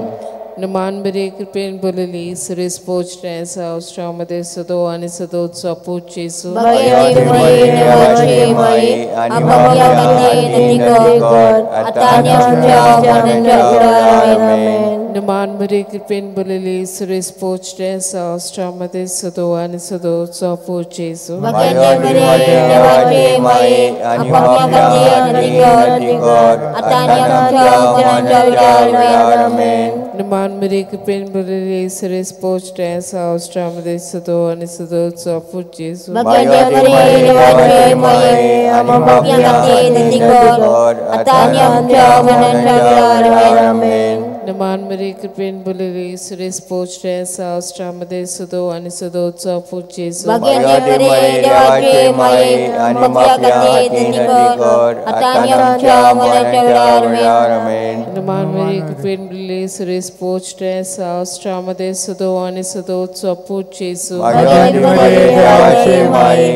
Numan Maria कृपेन भरलेली सुरेश पोचते सावस्त्रामध्ये सदो आणि सदोचा पोच जेसू. भगवते मरे देवाचे माये पापिया खातीर नदी कर आतां आनी आमच्या मरणाच्या वेळार आमेन. Numan Maria कृपेन भरलेली सुरेश पोचते सावस्त्रामध्ये सदो आणि सदोचा पोच जेसू. भगवते मरे देवाचे माये पापिया खातीर नदी कर आतां आनी आमच्या मरणाच्या वेळार आमेन. Numan Maria कृपेन भरलेली सुरेश पोचते सावस्त्रामध्ये सदो आणि सदोचा पोच जेसू. भगवते मरे देवाचे माये पापिया खातीर नदी कर आतां आनी आमच्या मरणाच्या वेळार आमेन. Numan Maria कृपेन भरलेली सुरेश पोचते सावस्त्रामध्ये सदो आणि सदोचा पोच जेसू. भगवते मरे देवाचे माये पापिया खातीर नदी कर आतां आनी आमच्या मरणाच्या वेळार आमेन. Numan Maria कृपेन भरलेली सुरेश पोचते सावस्त्रामध्ये सदो आणि सदोचा पोच जेसू. भगवते मरे देवाचे माये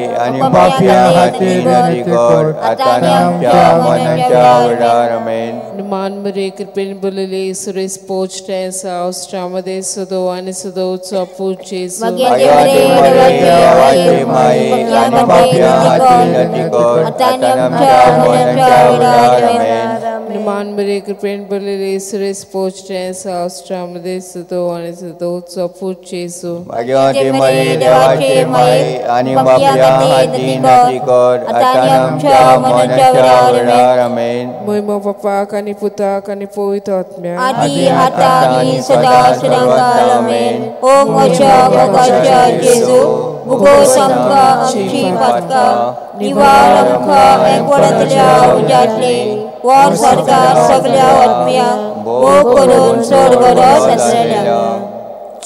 पापिया खातीर नदी कर आतां आनी आमच्या मरणाच्या वेळार आमेन. Numan Maria कृपेन भरलेली सुरेश पोचते सावस्त्रामध्ये सदो आणि सदोचा पोच जेसू. भगवते मरे देवाचे माये पापिया खातीर नदी कर आतां आनी आमच्या मरणाच्या वेळार आमेन. Numan Maria कृपेन भरलेली सुरेश पोचते सावस्त्रामध्ये सदो आणि सदोचा पोच जेसू. भगवते मरे देवाचे माये पापिया खातीर नदी कर आतां आनी आमच्या मरणाच्या वेळार आमेन. महिमा बापाक आणि पुताक आणि पवित्र आत्म्याक आदी आतां आनी सदा सदांकाळ आमेन. ओ म्हज्या मोगाच्या जेजू भुगोस आमकां आमची पदकां निवार आमकां एकवटांतल्या उज्यांतले वर सरकार सगळ्या आत्म्यांक मोग करून चड गरज आसलेल्या.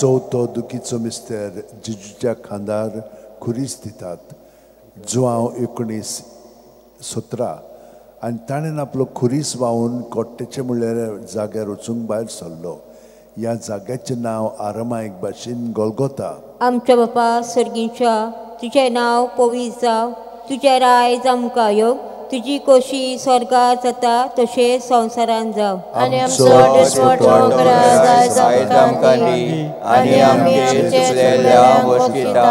चवथो दुखीचो मिस्तेर जेजूच्या खांदार खुरीस दितात. जुआंव 19:17 आनी ताणें आपलो खुरीस व्हांवून कोट्टेचे म्हणल्यार जाग्यार वचूंक भायर सरलो. ह्या जाग्याचें नांव आरामायक भाशेन गोलगोथा. आमच्या बापा सर्गीच्या तुजें नांव पवित्र जावं, तुजें रायज आमकां येवं, तुजी खोशी स्वर्गार जाता तशें संवसारांत जावं. आनी आमचो दिसवटो वखद आयज आमकां दी आनी आमचे चुकलेल्या वस्तीता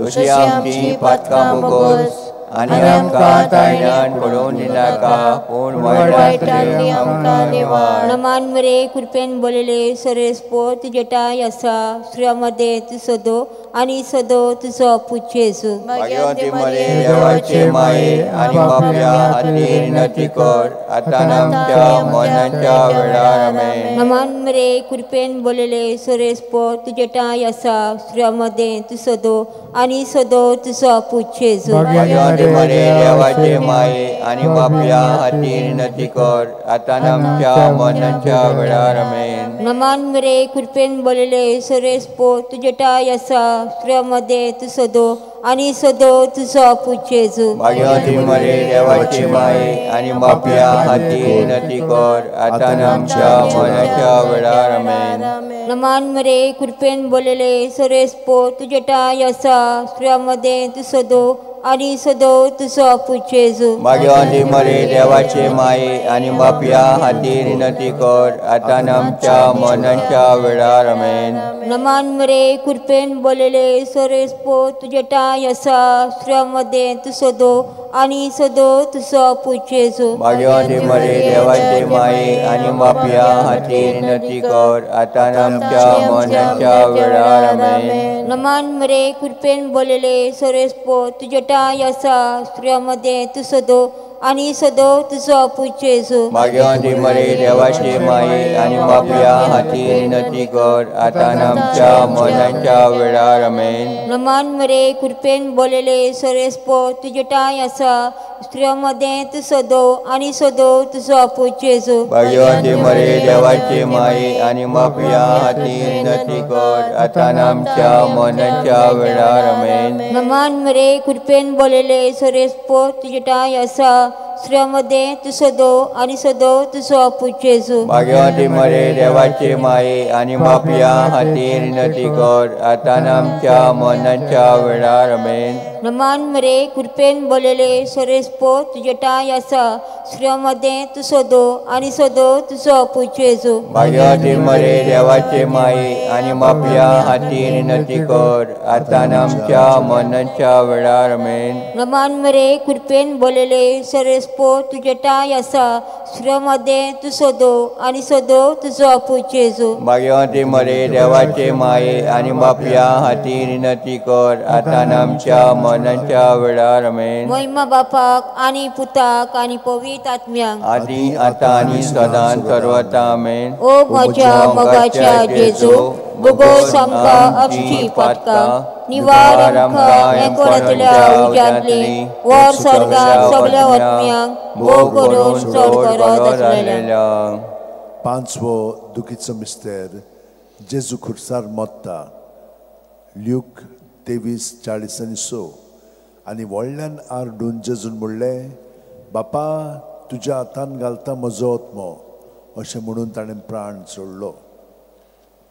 तशी आमची पदकां भोगोस आनी आमकां ताळ्यान पडोवन दिनाका पूण वायटांतली आमकां निवार. नमान मरे कृपेन बोलेले सरेस पोर तुजे टाय आसा स्त्रियां मध्ये तूं सदो आनी सदो तुजो पूत जेजू. भगवती मरे देवाचे माये आनी पापिया खातीर विनंती कर आतां आमच्या मरणाच्या वेळार आमेन. नमान मरे कृपेन बोलेले सरेस पोर तुजे टाय आसा स्त्रियां मध्ये तूं सदो आनी सदो तुजो पूत जेजू. भगवती मरे देवाचे माये आनी पापिया खातीर विनंती कर आतां आमच्या मरणाच्या वेळार आमेन. नमान मरे कृपेन बोलेले सरेस पोर तुजे टाय आसा स्त्रियां मध्ये तूं सदो आनी सदो तुजो पूत जेजू. भगवती मरे देवाचे माये आनी पापिया खातीर विनंती कर आतां आमच्या मरणाच्या वेळार आमेन. नमान मरे कृपेन बोलेले सरेस पोर तुजे टाय आसा स्त्रियां मध्ये तूं सदो आनी सदो तुझो पूज जेजू भाग्यवंती मरे देवाचे माये आणि पापिया खातीर विनंती कर आता आमच्या मरणाच्या वेळार आमेन. नमान मरे कृपेन बोलेले सोरेस्पो तुझे टाय असा स्त्रियांमध्ये तू सदो आणि सदो तुझो पूज जेजू भाग्यवंती मरे देवाचे माये आणि पापिया खातीर विनंती कर आता आमच्या मरणाच्या वेळार आमेन. नमान मरे कृपेन बोलेले सोरेस्पो तुझे टाय असा स्त्रियांमध्ये तू सदो आणि सदो तुझो पूज जेजू भाग्यवंती मरे देवाचे माये आणि पापिया खातीर विनंती कर आता आमच्या मरणाच्या वेळार आमेन. नमान मरे कृपेन बोलेले सोरेस्पो तुझे टाय असा स्त्रियांमध्ये तू सदो आणि सदो तुझो पूज जेजू भाग्यवंती मरे देवाचे माये आणि पापिया खातीर विनंती कर आता आमच्या मरणाच्या वेळार आमेन. नमान मरे कृपेन बोलेले सोरेस्पो तुझे टाय असा स्त्रियांमध्ये तू सदो आणि सदो तुझो पूज जेजू भाग्यवंती मरे देवाचे माये आणि पापिया खातीर विनंती कर आता आमच्या मरणाच्या वेळार आमेन. नमान मरे कृपेन बोलेले सोरेस्पो तुझे टाय असा स्त्रियांमध्ये तू सदो आणि सदो तुझो पूज जेजू भाग्यवंती मरे देवाचे माये आणि पापिया खातीर विनंती कर आता आमच्या मरणाच्या वेळार आमेन. नमान मरे कृपेन बोलेले सोरेस्पो तुझे टाय असा स्त्रियांमध्ये तू सदो आणि सदो तुझो पूज जेजू भाग्यवंती मरे देवाचे माये आणि पापिया खातीर विनंती कर आता आमच्या मरणाच्या वेळार आमेन. महिमा बापाक आणि पुताक आणि पवित्र आत्म्याक आदी आता आणि सदां सर्वता आमेन. ओ म्हज्या मोगाच्या जेजू भुगोस आमकां अक्षी पातका निवार आमकां एकोड्यांतल्या उज्यांतली वर स्वर्गांत सगळ्या आत्म्यांक भोग करून चड करत आसलेल्या. पांचवो दुखीचो मिस्तेर जेजू खुर्सार मोत्ता. ल्यूक 23:40 आनी व्हडल्यान आरडून जेजून म्हणलें, बापा तुज्या हातान घालता म्हजो आत्मो, अशें म्हणून ताणें प्राण सोडलो.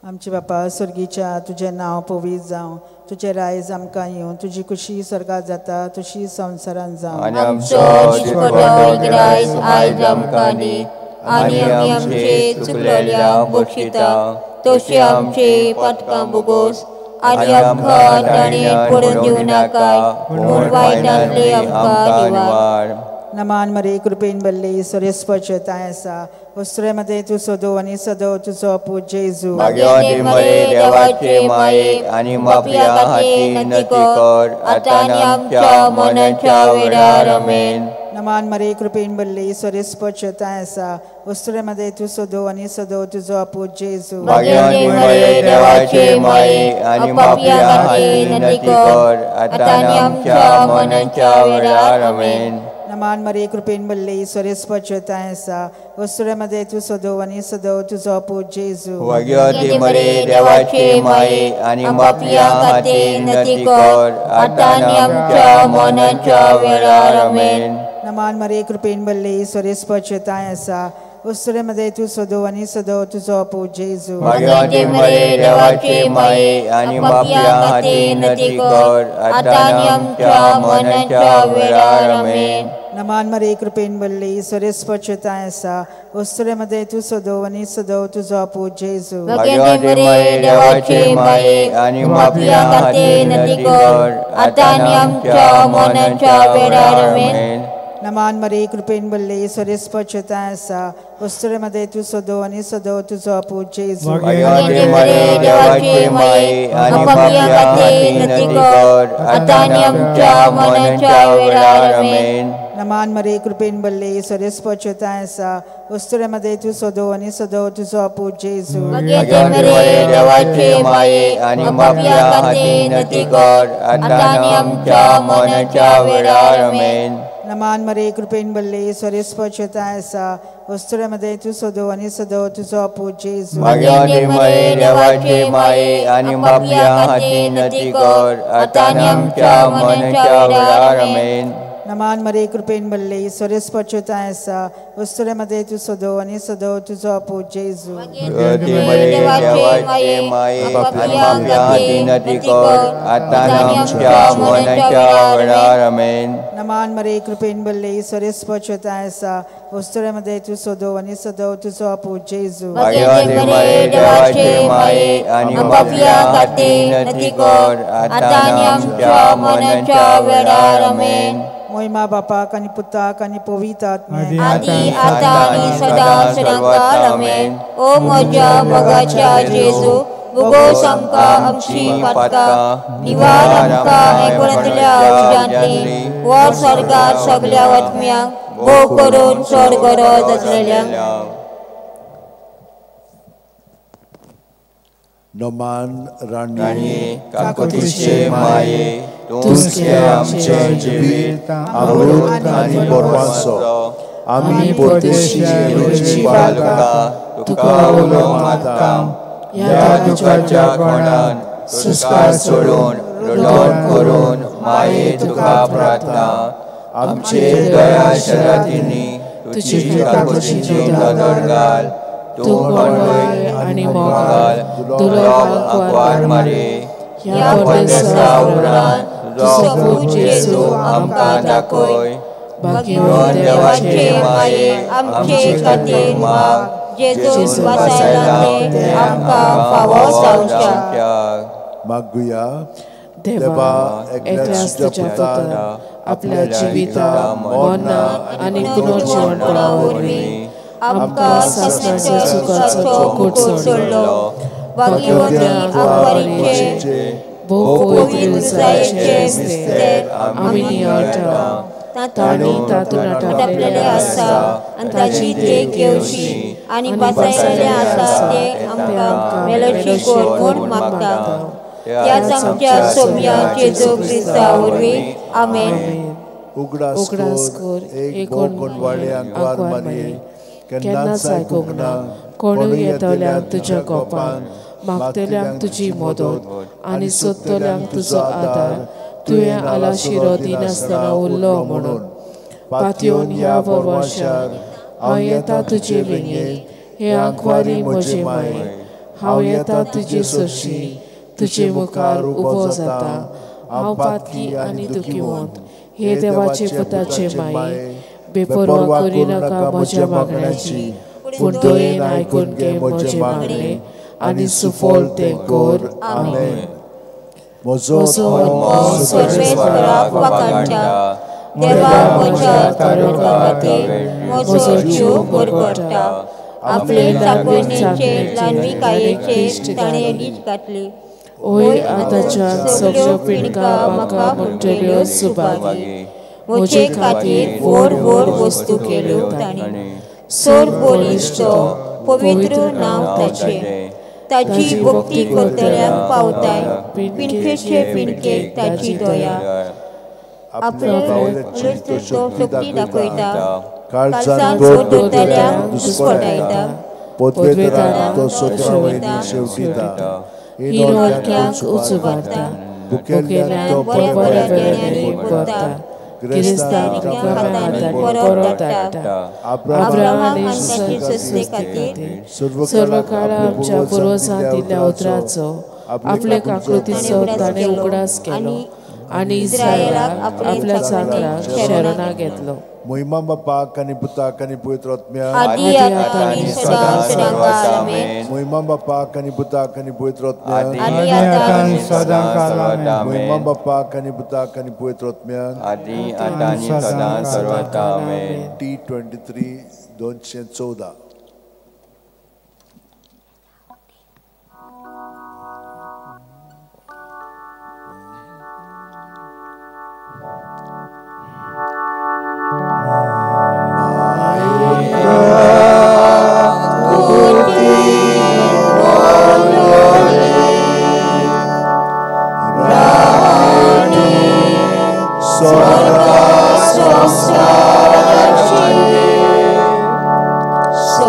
आमचे बापा स्वर्गीच्या तुझें नांव पवित्र जावं, तुजें रायज आमकां येवं, तुजी खुशी स्वर्गांत जाता तशी संवसारांत जावं. आनी आमचो दिसपट्टो रायज आयज आमकां दी आनी आमी आमचे चुकलेल्या बक्षिता तशी आमची पातकां भोगोस आनी आमकां ताणें पडून दिवं नाका पूण वायटांतली आमकां निवार. नमान मरे कृपेन बल्ले सोरेस्पचताय आसा वस्त्रेमध्ये तू सदो आणि सदो तुझो पूज जेजू भाग्यवंती मरे देवाचे माये आणि पापिया खातीर विनंती कर आता आमच्या मरणाच्या वेळार आमेन. नमान मरे कृपेन बल्ले सोरेस्पचताय आसा वस्त्रेमध्ये तू सदो आणि सदो तुझो पूज जेजू भाग्यवंती मरे देवाचे माये आणि पापिया खातीर विनंती कर आता आमच्या मरणाच्या वेळार आमेन. नमान मरे कृपेन बल्ले सोरेस्पचताय आसा वस्त्रेमध्ये तू सदो आणि सदो तुझो पूज जेजू भाग्यवंती मरे देवाचे माये आणि पापिया खातीर विनंती कर आता आमच्या मरणाच्या वेळार आमेन. नमान मरे कृपेन बल्ले सोरेस्पचताय आसा वस्त्रेमध्ये तू सदो आणि सदो तुझो पूज जेजू भाग्यवंती मरे देवाचे माये आणि पापिया खातीर विनंती कर आता आमच्या मरणाच्या वेळार आमेन. नमान मरे कृपेन बल्ले सोरेस्पचताय आसा वस्त्रेमध्ये तू सदो आणि सदो तुझो पूज जेजू भाग्यवंती मरे देवाचे माये आणि पापिया खातीर विनंती कर आता आमच्या मरणाच्या वेळार आमेन. नमान मरे कृपेन बल्ले सोरेस्पचताय आसा वस्त्रेमध्ये तू सदो आणि सदो तुझो पूज जेजू भाग्यवंती मरे देवाचे माये आणि पापिया खातीर विनंती कर आता आमच्या मरणाच्या वेळार आमेन. नमान मरे कृपेन बल्ले सोरेस्पचताय आसा वस्त्रेमध्ये तू सदो आणि सदो तुझो पूज जेजू भाग्यवंती मरे देवाचे माये आणि पापिया खातीर विनंती कर आता आमच्या मरणाच्या वेळार आमेन. नमान मरे कृपेन बल्ले सोरेस्पचताय आसा वस्त्रेमध्ये तू सदो आणि सदो तुझो पूज जेजू भाग्यवंती मरे देवाचे माये आणि पापिया खातीर विनंती कर आता आमच्या मरणाच्या वेळार आमेन. नमान मरे कृपेन भरले ईश्वरेस पचोता ऐसा वस्तुरेमध्ये तू सदो आणि सदो तुझो अपू जेजू देवाचे माये पापिया विनंती कर आता आमच्या मरणाच्या वेळार आमेन नमान मरे कृपेन भरले ईश्वरेस पचोता ऐसा वस्तुरेमध्ये तू सदो आणि सदो तुझो अपू जेजू देवाचे माये आणि पापिया विनंती कर आता आमच्या मरणाच्या वेळार आमेन महिमा बापाक आणि पुताक आणि पवित्र आदी आता आणि सदा सदांकाळ आमेन ओ म्हज्या मोगाच्या जेजू भुगोस आमकां आमची पातकां निवार आमकां एकवटांतल्या उज्यांतली वर स्वर्गांत सगल्या आत्म्यांक भोव करून चड गरज आसलेल्यांक नमान राणी काकुतीचे माये तुमचे आमचे जिवीत अमृत आणि बोरवांचो आमी पोटेशी बाळगा तुका उलो मागता या दुखाच्या कोणान सुस्कार सोडून रडण करून माये तुका प्रार्थना आमचे दया शरातींनी तुझी काकुतीची नदर घाल तू कोणय आणि मोगाल तुलो आंकवार मारे या परदेसा उपरांत तुझो पूत जेजू आमकां दाखय भाग्यवान देवाचे माये आमचे खातीर माग जेजू वासायला ते आमकां फावो जावच्या मागुया देवा एकल्यास तुझ्या पुतान आपल्या जिवितां मरणां आणि पुनर्जीवनपणा वरवीं आमकां सासणाच्या सुखाचो कोट सोडलो भाग्यवती आंकवारीचे भोव पवित्र जायचे मिस्तेर आमी नियाळटा ताणी तातूंत आटापलेले आसा आनी ताची देख घेवची आनी बसायलेले आसा ते आमकां मेलोची कोर म्हूण मागता त्याच आमच्या सोम्या जेजू क्रिस्ता वरवीं आमेन उगडास कोर एक कोण वाडे आंकवार मारये केन्नाच आयकूंक ना कोणूय येतल्यांक तुज्या कोपान मागतल्यांक तुजी मदत आनी सोदतल्यांक तुजो आदार तुवें आला शिरो दिनासतना उरलो म्हणून पातयेवन ह्या वर्सार हांव येता तुजे वेंगेर हे आंकवारी म्हजे माये हांव येता तुजे सोशी तुजे मुखार उबो जाता हांव पातकी आनी दुखीवंत हे देवाचे पुताचे माये बेपरवा करी नाका म्हज्या मागण्याची पूण दयेन आयकून घे म्हजे मागणे आनी सुफोल तें कर आमेन म्हजो सर्वेश्वराक वाकाणटा देवा म्हज्या तारुण्या खातीर म्हजो जीव भरभरता आपले चाकणेचे लानविकायेचेर ताणें लीज घातली ओय आतांच्या सगळ्यो पिणकां म्हाका म्हणटल्यो सुभागी म्हजे खातीर व्हड व्हड वस्तू केल्यो ताणें सोर बोलिश्ट पवित्र नांव ताचें ताची भक्ती करतल्यांक पावताय पिणकेचे पिणकेक ताची दया आपले तो शक्ती दाखयता काळजान जोर धरतल्यांक दुस्पटायता पोतवेदारांक तो सोदरावयनी शेवटिता हिरोल्क्यांक उजवाडटा भुकेल्यांक तो बरे बरे करता गिरेस्तांक हातांनी परत धाडटा अब्राहामाने सस्ते खातीर सर्व काळ आमच्या पुर्वजांक दिल्ल्या उतराचो आपले काकृतीचो ताणें उगडास केलो आनी इस्रायलाक आपल्या चाकराक शरणा घेतलो महिमा बापाक आनी पुताक आनी पवित्र आत्म्याक आदी आतां आनी सदां सदांकाळ आमेन महिमा बापाक आनी पुताक आनी पवित्र आत्म्याक आदी आतां आनी सदांकाळ आमेन महिमा बापाक आनी पुताक आनी पवित्र आत्म्याक आदी आतां आनी सदां सर्वदा आमेन T23 214 So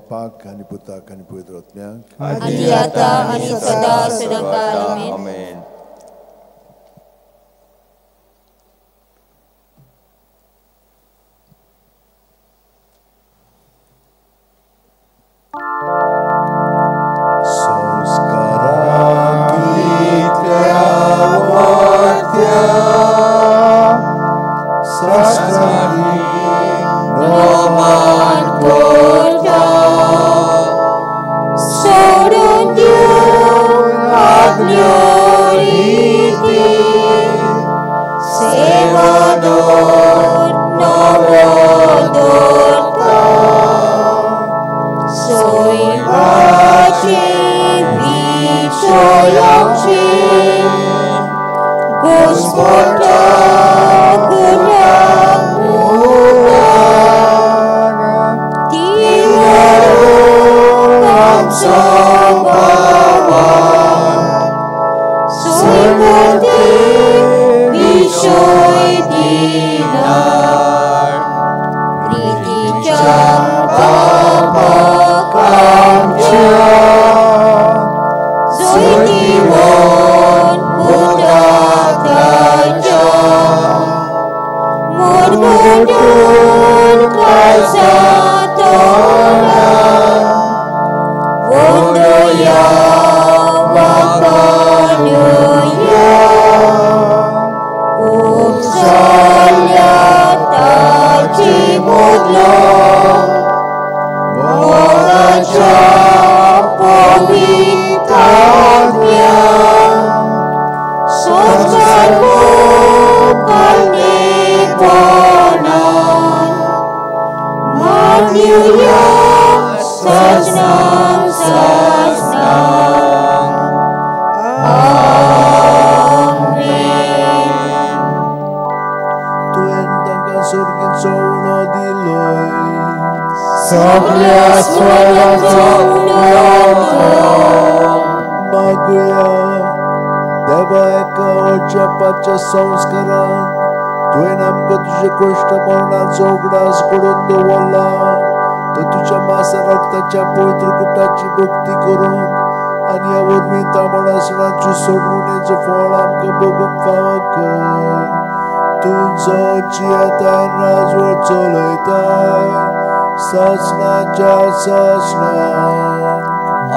बापाक आनी पुताक आनी पवित्र आत्म्याक आदी आता आनी सदा सदांकाल आमेन.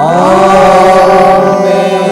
Amen.